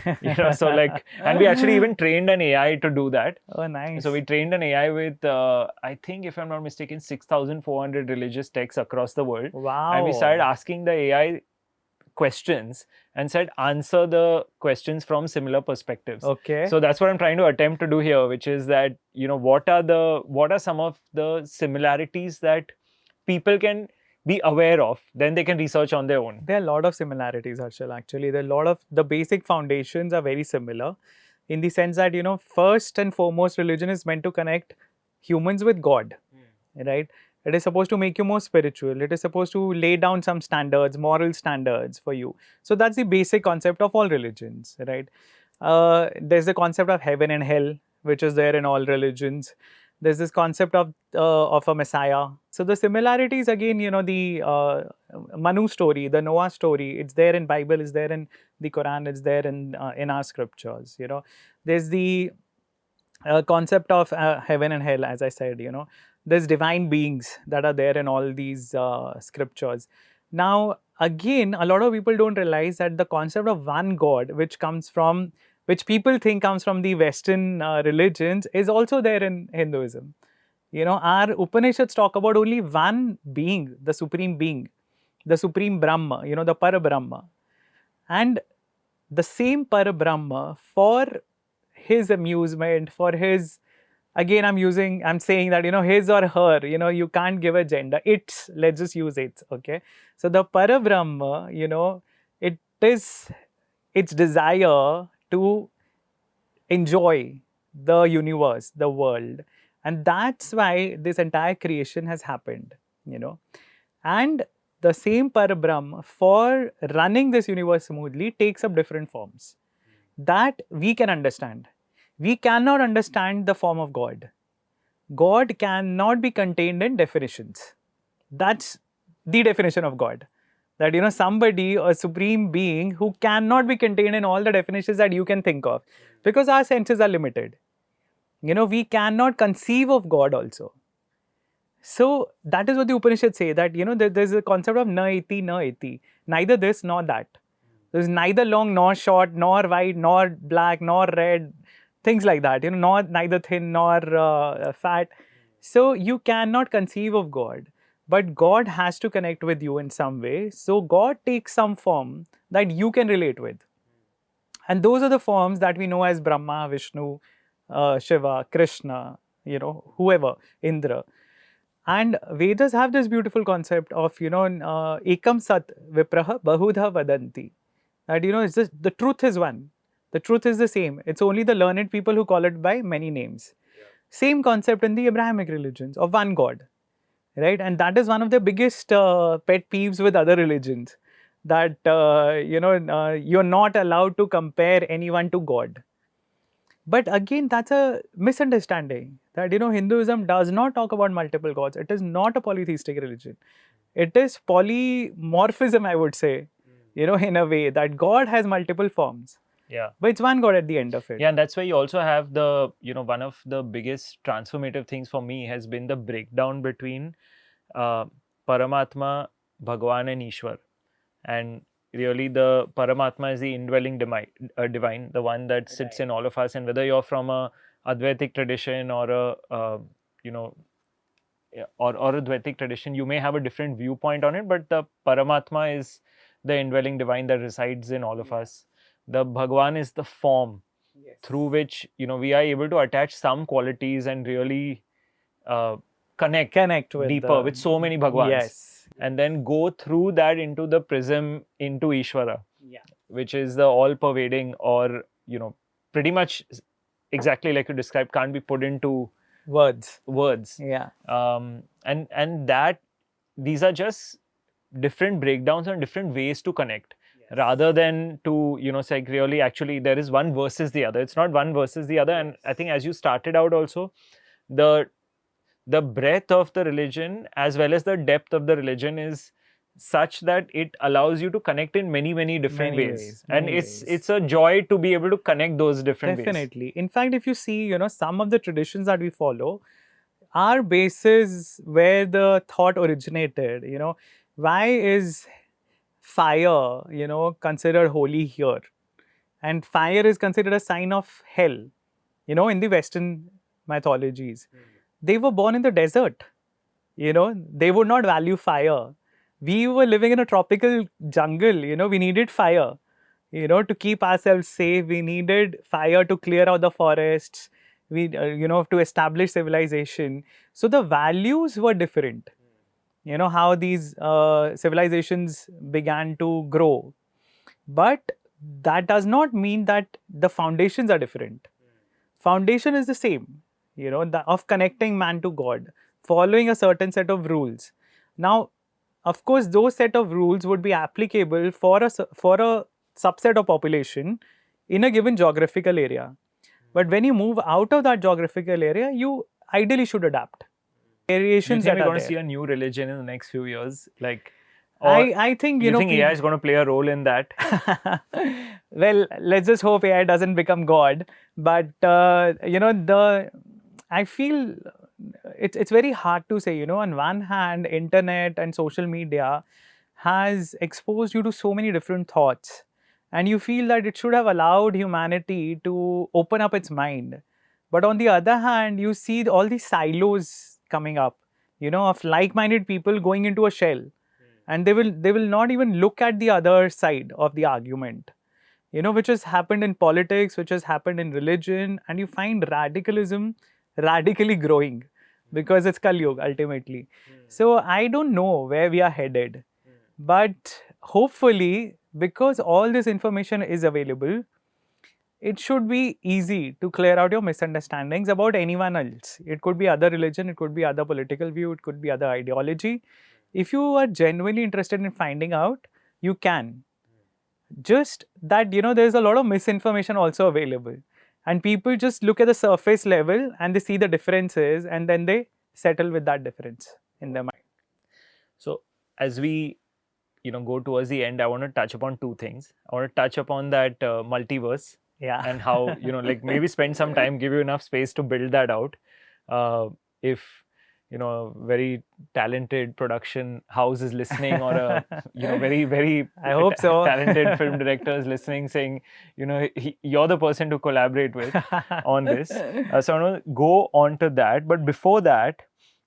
So and we actually even trained an AI to do that. Oh, nice. So we trained an AI with, I think if I'm not mistaken, 6,400 religious texts across the world. Wow. And we started asking the AI questions and said, answer the questions from similar perspectives. Okay. So that's what I'm trying to attempt to do here, which is that, what are some of the similarities that people can be aware of, then they can research on their own. There are a lot of similarities, Harshal, actually. There are a lot of, the basic foundations are very similar in the sense that, first and foremost, religion is meant to connect humans with God, right? It is supposed to make you more spiritual. It is supposed to lay down some standards, moral standards for you. So that's the basic concept of all religions, right? There's the concept of heaven and hell, which is there in all religions. There's this concept of a Messiah. So the similarities, again, the Manu story, the Noah story, it's there in Bible, it's there in the Quran, it's there in our scriptures. There's the concept of heaven and hell, as I said. There's divine beings that are there in all these scriptures. Now, again, a lot of people don't realize that the concept of one God, which people think comes from the Western religions, is also there in Hinduism. Our Upanishads talk about only one being, the supreme Brahma, the Parabrahma. And the same Parabrahma, for his amusement, for his again, I'm saying that, his or her, you can't give a gender. It's, let's just use it, okay? So the Parabrahma, it is its desire to enjoy the universe, the world. And that's why this entire creation has happened, And the same Parabrahm, for running this universe smoothly, takes up different forms that we can understand. We cannot understand the form of God. God cannot be contained in definitions. That's the definition of God. That, somebody, a supreme being who cannot be contained in all the definitions that you can think of, because our senses are limited. We cannot conceive of God also. So that is what the Upanishads say, that, there's a concept of na iti, na iti. Neither this nor that. There's neither long nor short, nor white, nor black, nor red, things like that, neither thin nor fat. So you cannot conceive of God, but God has to connect with you in some way. So God takes some form that you can relate with. And those are the forms that we know as Brahma, Vishnu, Shiva, Krishna, whoever, Indra. And Vedas have this beautiful concept of, ekam sat vipraha bahudha vadanti. That, it's just, the truth is one. The truth is the same. It's only the learned people who call it by many names. Yeah. Same concept in the Abrahamic religions of one God, right? And that is one of the biggest pet peeves with other religions. That, you're not allowed to compare anyone to God. But again, that's a misunderstanding. That, Hinduism does not talk about multiple gods. It is not a polytheistic religion. It is polymorphism, I would say, in a way, that God has multiple forms. Yeah. But it's one God at the end of it. Yeah, and that's why you also have the, one of the biggest transformative things for me has been the breakdown between Paramatma, Bhagwan and Ishwar. And really the Paramatma is the indwelling divine, the one that sits in all of us. And whether you're from a Advaitic tradition or a, or a Dvaitic tradition, you may have a different viewpoint on it, but the Paramatma is the indwelling divine that resides in all of us. The Bhagwan is the form through which, we are able to attach some qualities and really connect with deeper with so many Bhagwans. Yes. And then go through that into the prism into Ishvara, which is the all-pervading, or, pretty much exactly like you described, can't be put into words. Yeah. And that these are just different breakdowns and different ways to connect. Rather than to, say really actually there is one versus the other. It's not one versus the other. And I think as you started out also, the breadth of the religion as well as the depth of the religion is such that it allows you to connect in many different ways. And it's a joy to be able to connect those different ways. Definitely. In fact, if you see, some of the traditions that we follow are bases where the thought originated. Why is fire, considered holy here? And fire is considered a sign of hell, in the Western mythologies. They were born in the desert, they would not value fire. We were living in a tropical jungle, we needed fire, to keep ourselves safe. We needed fire to clear out the forests, to establish civilization. So the values were different. How these civilizations began to grow. But that does not mean that the foundations are different. Foundation is the same, of connecting man to God, following a certain set of rules. Now, of course, those set of rules would be applicable for a subset of population in a given geographical area. But when you move out of that geographical area, you ideally should adapt. Variations that are going to see a new religion in the next few years? Like, I think, you think AI is going to play a role in that? Well, let's just hope AI doesn't become God. But, I feel it's very hard to say, on one hand, internet and social media has exposed you to so many different thoughts. And you feel that it should have allowed humanity to open up its mind. But on the other hand, you see all these silos coming up, of like-minded people going into a shell. And they will not even look at the other side of the argument, which has happened in politics, which has happened in religion. And you find radicalism radically growing because it's Kali Yuga ultimately. So I don't know where we are headed, but hopefully, because all this information is available, it should be easy to clear out your misunderstandings about anyone else. It could be other religion, it could be other political view, it could be other ideology. If you are genuinely interested in finding out, you can. Just that, there's a lot of misinformation also available. And people just look at the surface level and they see the differences and then they settle with that difference in their mind. So as we go towards the end, I want to touch upon two things. I want to touch upon that multiverse Yeah. and how like maybe spend some time, give you enough space to build that out. If a very talented production house is listening, or a very very I hope so. talented film director is listening, saying you're the person to collaborate with on this. So I want to go on to that, but before that,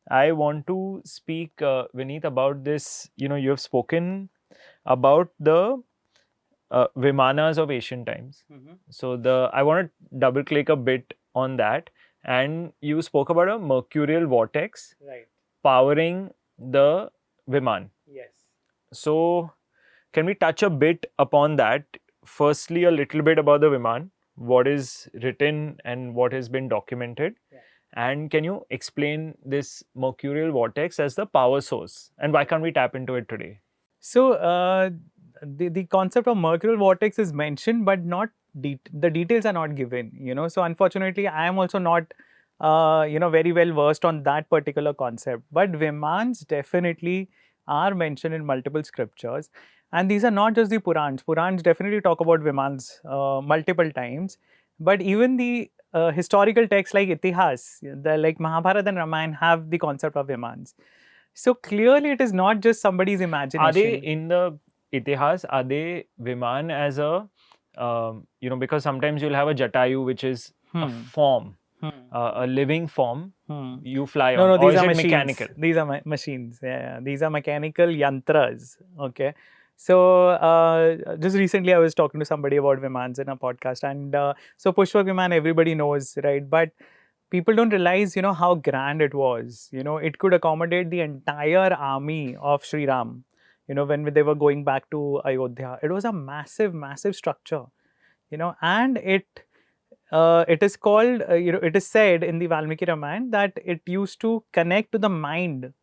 I want to speak, Vineet, about this. You have spoken about the Vimanas of ancient times. So I want to double click a bit on that. And you spoke about a mercurial vortex powering the Viman. Yes. So can we touch a bit upon that? Firstly, a little bit about the Viman, what is written and what has been documented. And can you explain this mercurial vortex as the power source, and why can't we tap into it today? So the concept of mercurial vortex is mentioned, but not the details are not given. So unfortunately, I am also not very well versed on that particular concept. But Vimans definitely are mentioned in multiple scriptures, and these are not just the Purans. Purans definitely talk about Vimans multiple times, but even the historical texts like Itihas, like Mahabharat and Ramayan, have the concept of Vimans. So clearly, it is not just somebody's imagination. Are they in the Itihas? Are they Viman as a because sometimes you'll have a Jatayu, which is a form, a living form you fly on. No, these or is are it machines. Mechanical? These are machines. Yeah, these are mechanical yantras. Okay. So just recently I was talking to somebody about Vimans in a podcast, and so Pushpak Viman everybody knows, right? But people don't realize, how grand it was. It could accommodate the entire army of Sri Ram. When they were going back to Ayodhya, it was a massive, massive structure. And it is called, it is said in the Valmiki Ramayana that it used to connect to the mind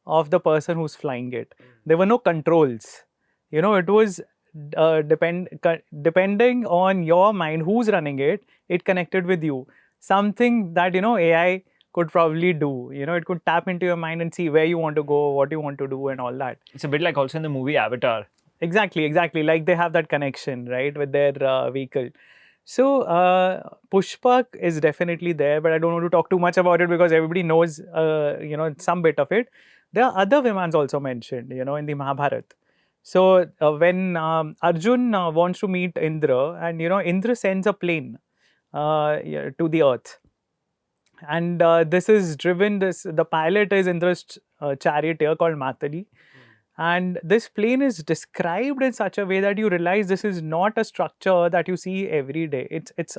of the person who's flying it. There were no controls. It was depending on your mind, who's running it, it connected with you. Something that, AI could probably do. It could tap into your mind and see where you want to go, what you want to do, and all that. It's a bit like also in the movie Avatar. Exactly. Like they have that connection, right, with their vehicle. So Pushpak is definitely there, but I don't want to talk too much about it because everybody knows, some bit of it. There are other Vimans also mentioned, in the Mahabharat. So when Arjun wants to meet Indra, and Indra sends a plane to the earth, and this is driven. The pilot is Indra's charioteer called Matali. And this plane is described in such a way that you realize this is not a structure that you see every day. It's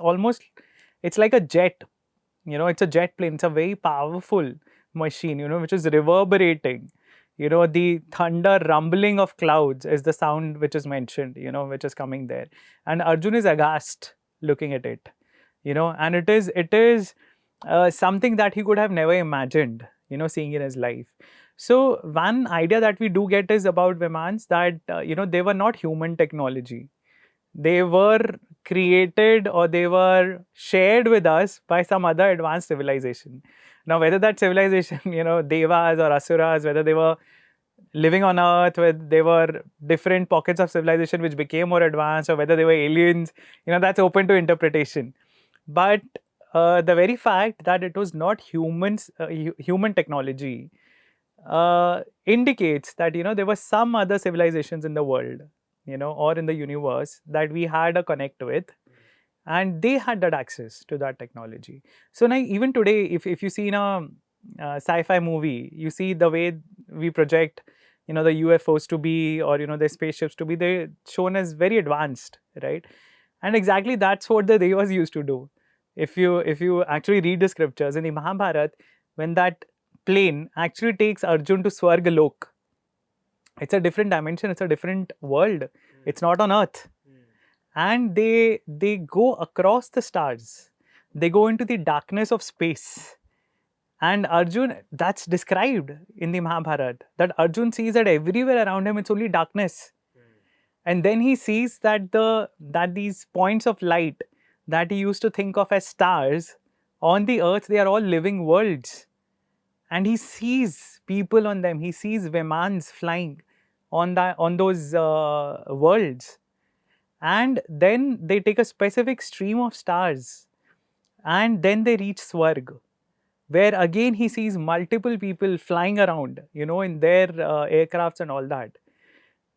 like a jet. It's a jet plane. It's a very powerful machine, which is reverberating. The thunder rumbling of clouds is the sound which is mentioned, which is coming there. And Arjun is aghast looking at it, and it is something that he could have never imagined, seeing in his life. So one idea that we do get is about Vimans that, they were not human technology. They were created or they were shared with us by some other advanced civilization. Now, whether that civilization, Devas or Asuras, whether they were living on Earth, whether they were different pockets of civilization which became more advanced, or whether they were aliens, that's open to interpretation. But the very fact that it was not human technology indicates that, there were some other civilizations in the world, or in the universe that we had a connect with, and they had that access to that technology. So now even today, if you see in a sci-fi movie, you see the way we project, the UFOs to be, or, the spaceships to be, they're shown as very advanced, right? And exactly that's what the Devas used to do. If you actually read the scriptures in the Mahabharata, when that plane actually takes Arjun to Swarga Lok, it's a different dimension, it's a different world. It's not on earth. And they go across the stars. They go into the darkness of space. And Arjun, that's described in the Mahabharata, that Arjun sees that everywhere around him it's only darkness. And then he sees that these points of light that he used to think of as stars on the earth, they are all living worlds. And he sees people on them. He sees Vimans flying on those worlds. And then they take a specific stream of stars. And then they reach Swarg, where again he sees multiple people flying around, in their aircrafts and all that.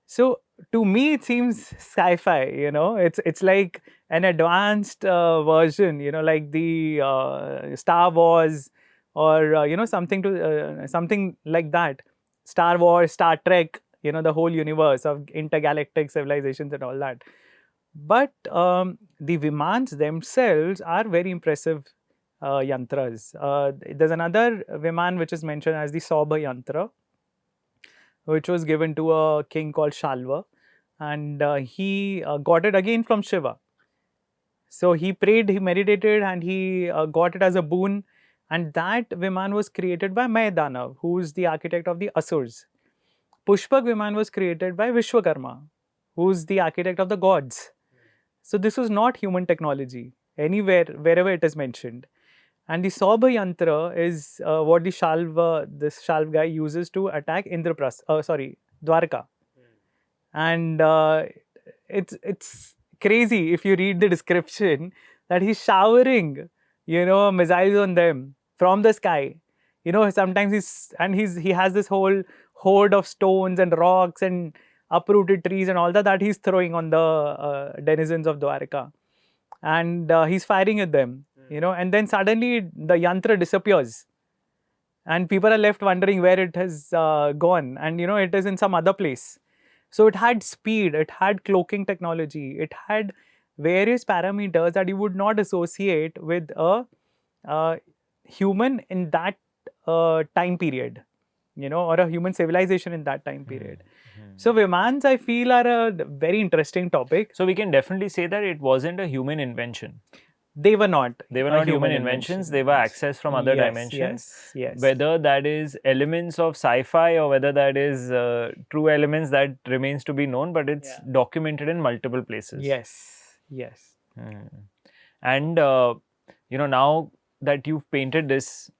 So to me, it seems sci-fi. It's like an advanced version, like the Star Wars, or something like that. Star Wars, Star Trek, the whole universe of intergalactic civilizations and all that. But the Vimans themselves are very impressive yantras. There's another Viman which is mentioned as the Saubha yantra, which was given to a king called Shalva, and he got it again from Shiva. So he prayed, he meditated, and he got it as a boon. And that Viman was created by Maidanav, who is the architect of the Asurs. Pushpak Viman was created by Vishwakarma, who is the architect of the gods. So this was not human technology anywhere, wherever it is mentioned. And the Saubha yantra is what this Shalv guy uses to attack Dwarka. And it's crazy if you read the description that he's showering, missiles on them from the sky. Sometimes he has this whole horde of stones and rocks and uprooted trees and all that he's throwing on the denizens of Dwarka. And he's firing at them, and then suddenly the yantra disappears. And people are left wondering where it has gone. And, it is in some other place. So it had speed, it had cloaking technology, it had various parameters that you would not associate with a human in that time period, or a human civilization in that time period. So Vimans, I feel, are a very interesting topic. So we can definitely say that it wasn't a human invention. They were not. They were not human inventions. They were accessed from other dimensions. Yes. Whether that is elements of sci-fi or whether that is true elements, that remains to be known. But it's documented in multiple places. Yes. And now that you've painted this,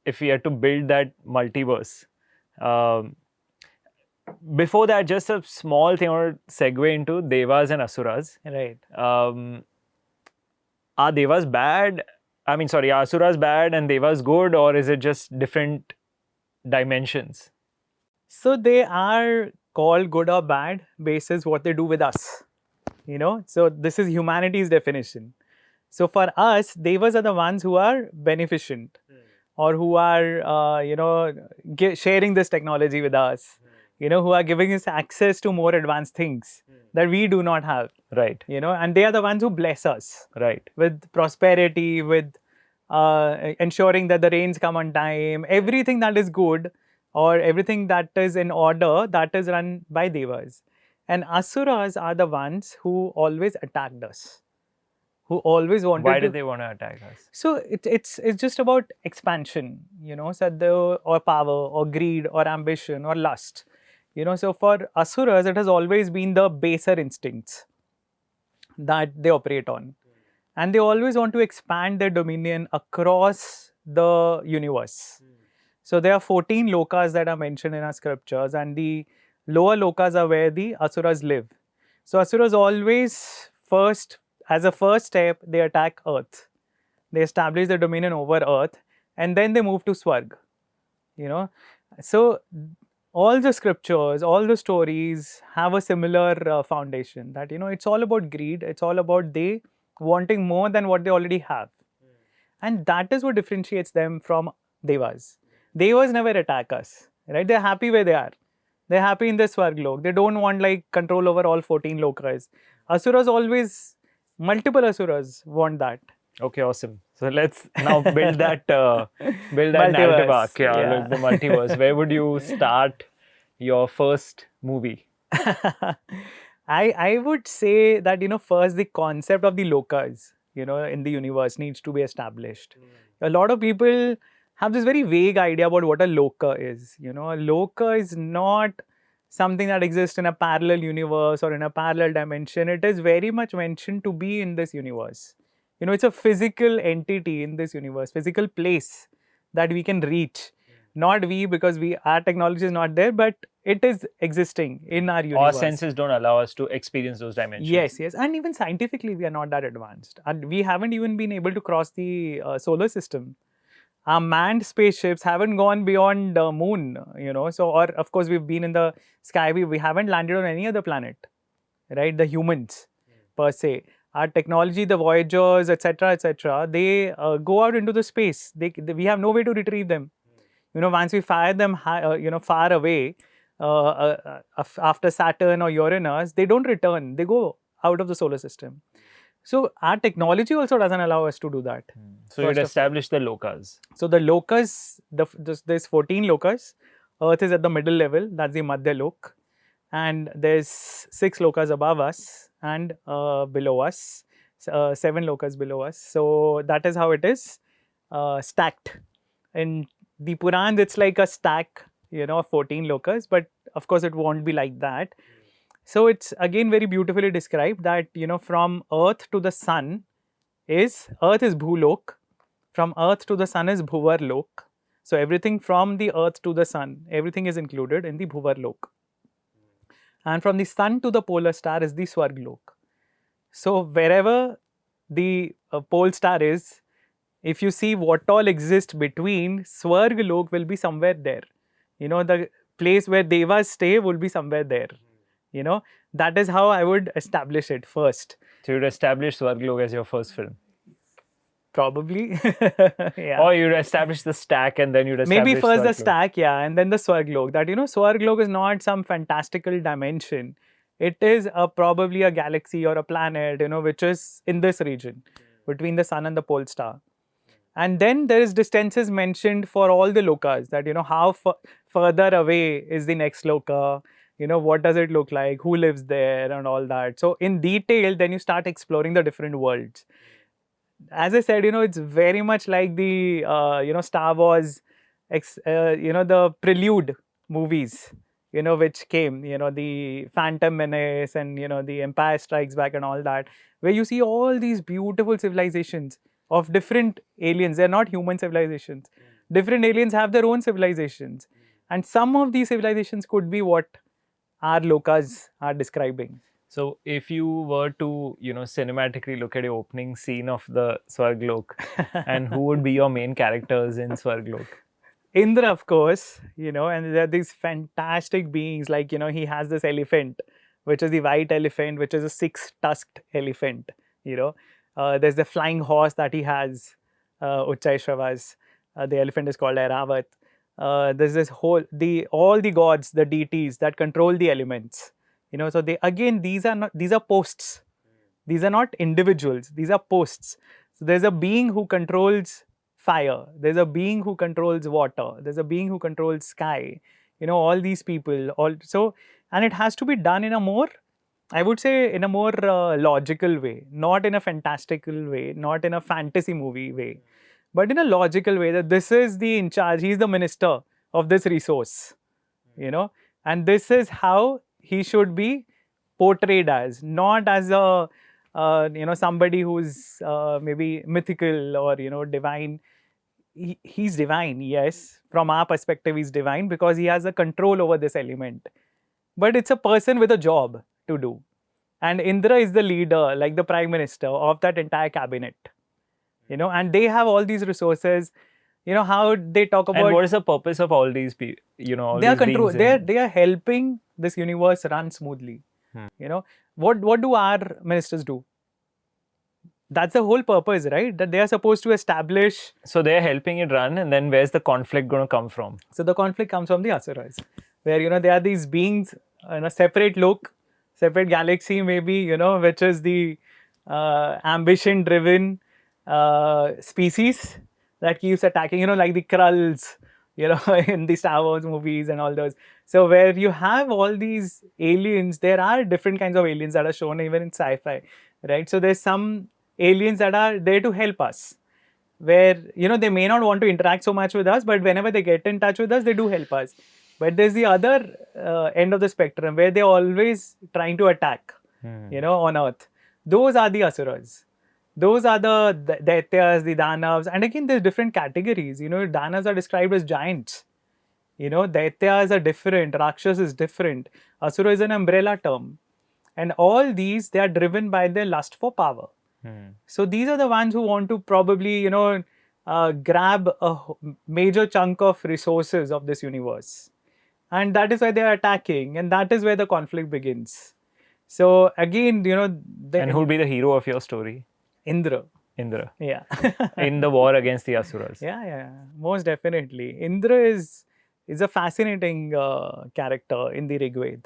if we had to build that multiverse, before that, just a small thing or segue into Devas and Asuras. Right. Are Devas bad? Are Asuras bad and Devas good, or is it just different dimensions? So they are called good or bad basis what they do with us. So this is humanity's definition. So for us, Devas are the ones who are beneficent, or who are sharing this technology with us. Who are giving us access to more advanced things that we do not have. Right. And they are the ones who bless us. Right. With prosperity, with ensuring that the rains come on time, everything that is good or everything that is in order, that is run by Devas. And Asuras are the ones who always attacked us, who always wanted Why did they want to attack us? So it's just about expansion, or power or greed or ambition or lust. So for Asuras, it has always been the baser instincts that they operate on. And they always want to expand their dominion across the universe. So there are 14 lokas that are mentioned in our scriptures, and the lower lokas are where the Asuras live. So Asuras always as a first step, they attack Earth. They establish their dominion over Earth, and then they move to Swarg. So all the scriptures, all the stories have a similar foundation, that it's all about greed. It's all about they wanting more than what they already have. And that is what differentiates them from Devas. Devas never attack us, right? They're happy where they are. They're happy in their Swarglok. They don't want control over all 14 lokas. Asuras always, multiple Asuras want that. Okay, awesome. So let's now build that narrative Multiverse, arc. Yeah, yeah. like the multiverse. Where would you start your first movie? I would say that, first the concept of the lokas, in the universe needs to be established. A lot of people have this very vague idea about what a loka is. A loka is not something that exists in a parallel universe or in a parallel dimension. It is very much mentioned to be in this universe. It's a physical entity in this universe, physical place that we can reach. Not we, because our technology is not there, but it is existing in our universe. Our senses don't allow us to experience those dimensions. Yes. And even scientifically, we are not that advanced. And we haven't even been able to cross the solar system. Our manned spaceships haven't gone beyond the moon, So, or of course, we've been in the sky. We haven't landed on any other planet, right? The humans, per se. Our technology, the Voyagers, etc., they go out into the space. We have no way to retrieve them. Once we fire them, far away, after Saturn or Uranus, they don't return. They go out of the solar system. So our technology also doesn't allow us to do that. So you'd establish the lokas. So the lokas, there's 14 lokas. Earth is at the middle level. That's the Madhya Lok. And there's 6 lokas above us and below us. 7 lokas below us. So that is how it is stacked. In the Purans, it's like a stack, 14 lokas. But of course, it won't be like that. So it's again very beautifully described that, from Earth to the Sun Earth is Bhulok. From Earth to the Sun is Bhuvarlok. So everything from the Earth to the Sun, everything is included in the Bhuvarlok. And from the Sun to the polar star is the Swarglok. So wherever the pole star is, if you see what all exists between, Swarglok will be somewhere there. The place where Devas stay will be somewhere there. That is how I would establish it first. So you'd establish Swarglok as your first film? Probably. Yeah. Or you'd establish the stack and then you'd establish Maybe first Swarglok. the stack, yeah, and then the Swarglok. That, Swarglok is not some fantastical dimension. It is probably a galaxy or a planet, which is in this region between the sun and the pole star. And then there is distances mentioned for all the lokas, that, how further away is the next loka, what does it look like, who lives there and all that. So in detail, then you start exploring the different worlds. As I said, it's very much like the, Star Wars, the prelude movies, which came, the Phantom Menace and, the Empire Strikes Back and all that, where you see all these beautiful civilizations of different aliens. They're not human civilizations. Different aliens have their own civilizations. And some of these civilizations could be what our lokas are describing. So if you were to, cinematically look at your opening scene of the Swarglok, and who would be your main characters in Swarglok? Indra, of course, and there are these fantastic beings, like, he has this elephant, which is the white elephant, which is a 6-tusked elephant, There's the flying horse that he has, Uchchaishravas. The elephant is called Airavat. There's this all the gods, the deities that control the elements. So these are posts. These are not individuals. These are posts. So there's a being who controls fire. There's a being who controls water. There's a being who controls sky. All these people. And it has to be done in a more, I would say, in a more logical way, not in a fantastical way, not in a fantasy movie way, but in a logical way, that this is the in charge. He's the minister of this resource, and this is how he should be portrayed as, not as a, somebody who's maybe mythical or, divine. He's divine, yes. From our perspective, he's divine because he has a control over this element. But it's a person with a job to do. And Indra is the leader, like the prime minister of that entire cabinet. And they have all these resources. How they talk about. And what is the purpose of all these people? They are control. They are helping this universe run smoothly. What do our ministers do? That's the whole purpose, right? That they are supposed to establish. So they are helping it run, and then where's the conflict going to come from? So the conflict comes from the Asuras, where they are these beings in a separate look, separate galaxy, maybe, which is the ambition-driven, species that keeps attacking, like the Krulls, in the Star Wars movies and all those. So where you have all these aliens, there are different kinds of aliens that are shown even in sci-fi, right? So there's some aliens that are there to help us, where they may not want to interact so much with us, but whenever they get in touch with us, they do help us. But there's the other end of the spectrum where they're always trying to attack, on Earth. Those are the Asuras. Those are the Daityas, the Danavs. And again, there's different categories. Danavs are described as giants. Daityas are different. Rakshas is different. Asura is an umbrella term. And all these, they are driven by their lust for power. So these are the ones who want to probably, grab a major chunk of resources of this universe. And that is why they are attacking. And that is where the conflict begins. So again, and who will be the hero of your story? Indra. Yeah. In the war against the Asuras. Yeah. Most definitely. Indra is a fascinating character in the Rigveda,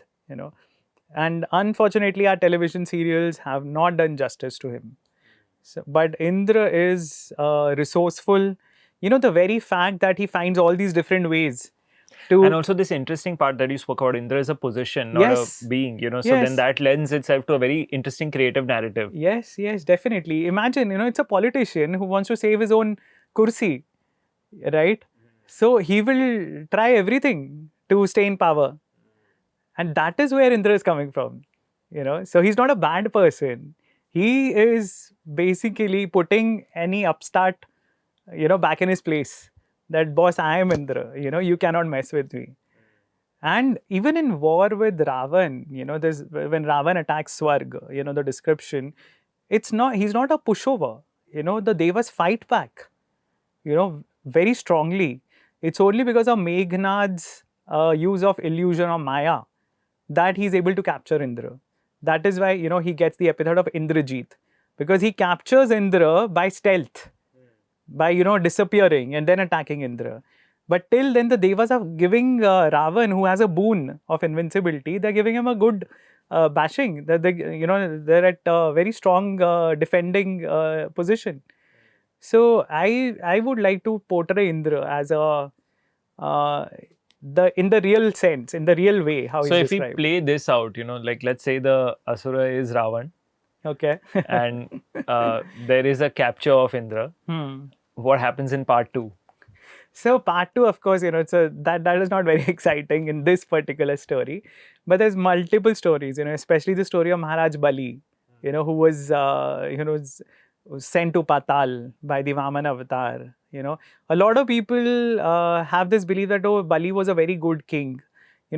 And unfortunately, our television serials have not done justice to him. So, but Indra is resourceful. The very fact that he finds all these different ways to... And also this interesting part that you spoke about, Indra is a position, not a being, So then that lends itself to a very interesting creative narrative. Yes, definitely. Imagine, it's a politician who wants to save his own kursi, right? So he will try everything to stay in power. And that is where Indra is coming from, So he's not a bad person. He is basically putting any upstart, back in his place. That, boss, I am Indra, you cannot mess with me. And even in war with Ravan, when Ravan attacks Swarg, the description, he's not a pushover. The Devas fight back, very strongly. It's only because of Meghnad's use of illusion or Maya that he's able to capture Indra. That is why, he gets the epithet of Indrajit, because he captures Indra by stealth, by, disappearing and then attacking Indra. But till then, the Devas are giving Ravan, who has a boon of invincibility, they're giving him a good bashing. They're at a very strong defending position. So I would like to portray Indra as in the real sense, in the real way, how so he's if described. We play this out, let's say the Asura is Ravan. Okay. And there is a capture of Indra. What happens in part 2? So part 2, of course, that is not very exciting in this particular story. But there's multiple stories, especially the story of Maharaj Bali, who was, sent to Patal by the Vimana avatar. A lot of people have this belief that, Bali was a very good king.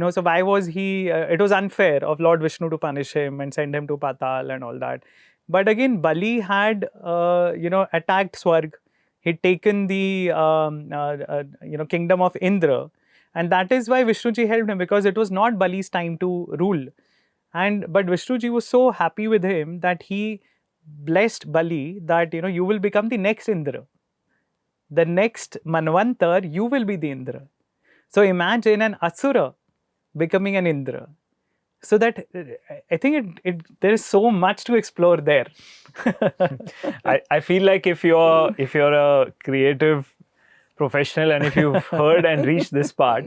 So why was he, it was unfair of Lord Vishnu to punish him and send him to Patal and all that. But again, Bali had, attacked Swarg. He'd taken the, kingdom of Indra. And that is why Vishnuji helped him, because it was not Bali's time to rule. But Vishnuji was so happy with him that he blessed Bali that, you will become the next Indra. The next Manvantar, you will be the Indra. So imagine an Asura becoming an Indra. So that I think there is so much to explore there. I feel like if you're a creative professional and if you've heard and reached this part,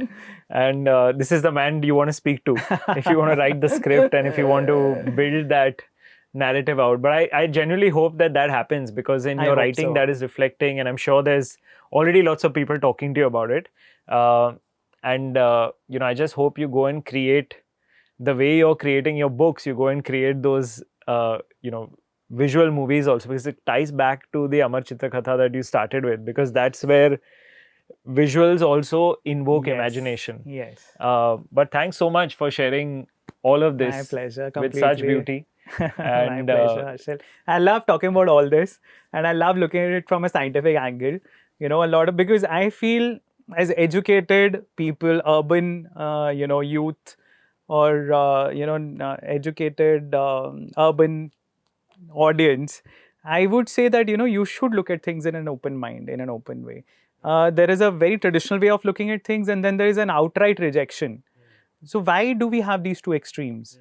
and this is the man you want to speak to, if you want to write the script and if you want to build that narrative out. But I genuinely hope that happens, because in your writing that is reflecting, and I'm sure there's already lots of people talking to you about it. I just hope you go and create the way you're creating your books. You go and create those, visual movies also, because it ties back to the Amar Chitra Katha that you started with, because that's where visuals also invoke imagination. Yes. But thanks so much for sharing all of this. My pleasure. With such beauty. And, my pleasure, Harshal. I love talking about all this, and I love looking at it from a scientific angle. Because I feel as educated people, urban, youth, or educated urban audience, I would say that you should look at things in an open mind, in an open way. There is a very traditional way of looking at things, and then there is an outright rejection. So why do we have these two extremes?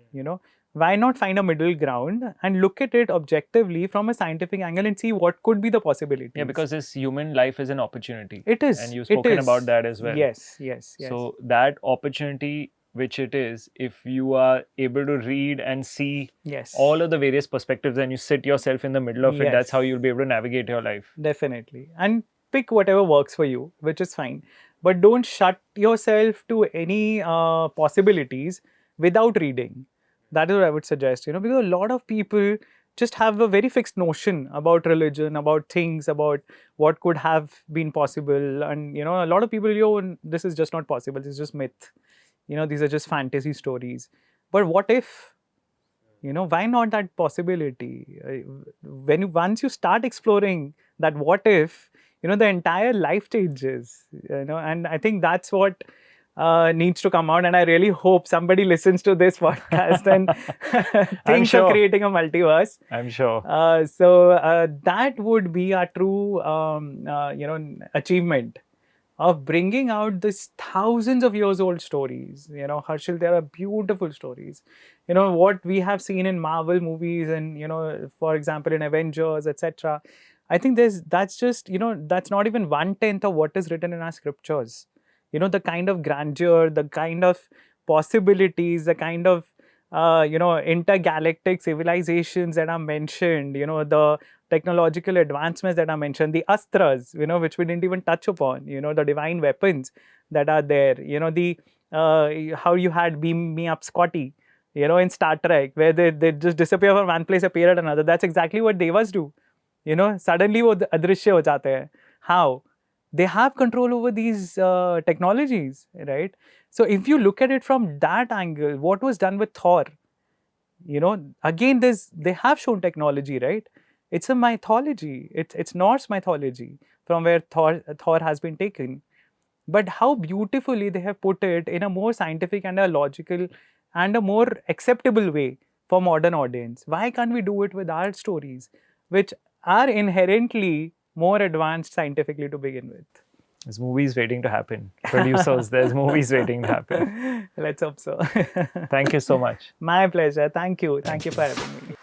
Why not find a middle ground and look at it objectively from a scientific angle and see what could be the possibilities? Yeah, because this human life is an opportunity. It is. And you've It spoken is. about that as well. Yes, yes, yes. So that opportunity which it is, if you are able to read and see yes. all of the various perspectives and you sit yourself in the middle of it, Yes. that's how you'll be able to navigate your life. Definitely. And pick whatever works for you, which is fine. But don't shut yourself to any possibilities without reading. That is what I would suggest, because a lot of people just have a very fixed notion about religion, about things, about what could have been possible. And, a lot of people, this is just not possible. This is just myth. These are just fantasy stories. But what if? Why not that possibility? Once you start exploring that what if, the entire life changes, and I think that's what needs to come out. And I really hope somebody listens to this podcast and thinks of creating a multiverse. I'm sure. So that would be a true, achievement of bringing out this thousands of years old stories. Harshil, there are beautiful stories. What we have seen in Marvel movies and, for example, in Avengers, etc. I think that's just, that's not even 1/10 of what is written in our scriptures. The kind of grandeur, the kind of possibilities, the kind of, intergalactic civilizations that are mentioned, the technological advancements that are mentioned, the astras, which we didn't even touch upon, the divine weapons that are there, the how you had Beam Me Up Scotty, in Star Trek, where they just disappear from one place, appear at another. That's exactly what Devas do. Suddenly wo adrishya ho jate hain. How? They have control over these technologies, right? So if you look at it from that angle, what was done with Thor? Again, they have shown technology, right? It's a mythology. It's Norse mythology from where Thor has been taken. But how beautifully they have put it in a more scientific and a logical and a more acceptable way for modern audience. Why can't we do it with our stories, which are inherently more advanced scientifically to begin with? There's movies waiting to happen. Producers, there's movies waiting to happen. Let's hope so. Thank you so much. My pleasure. Thank you. Thank you for having me.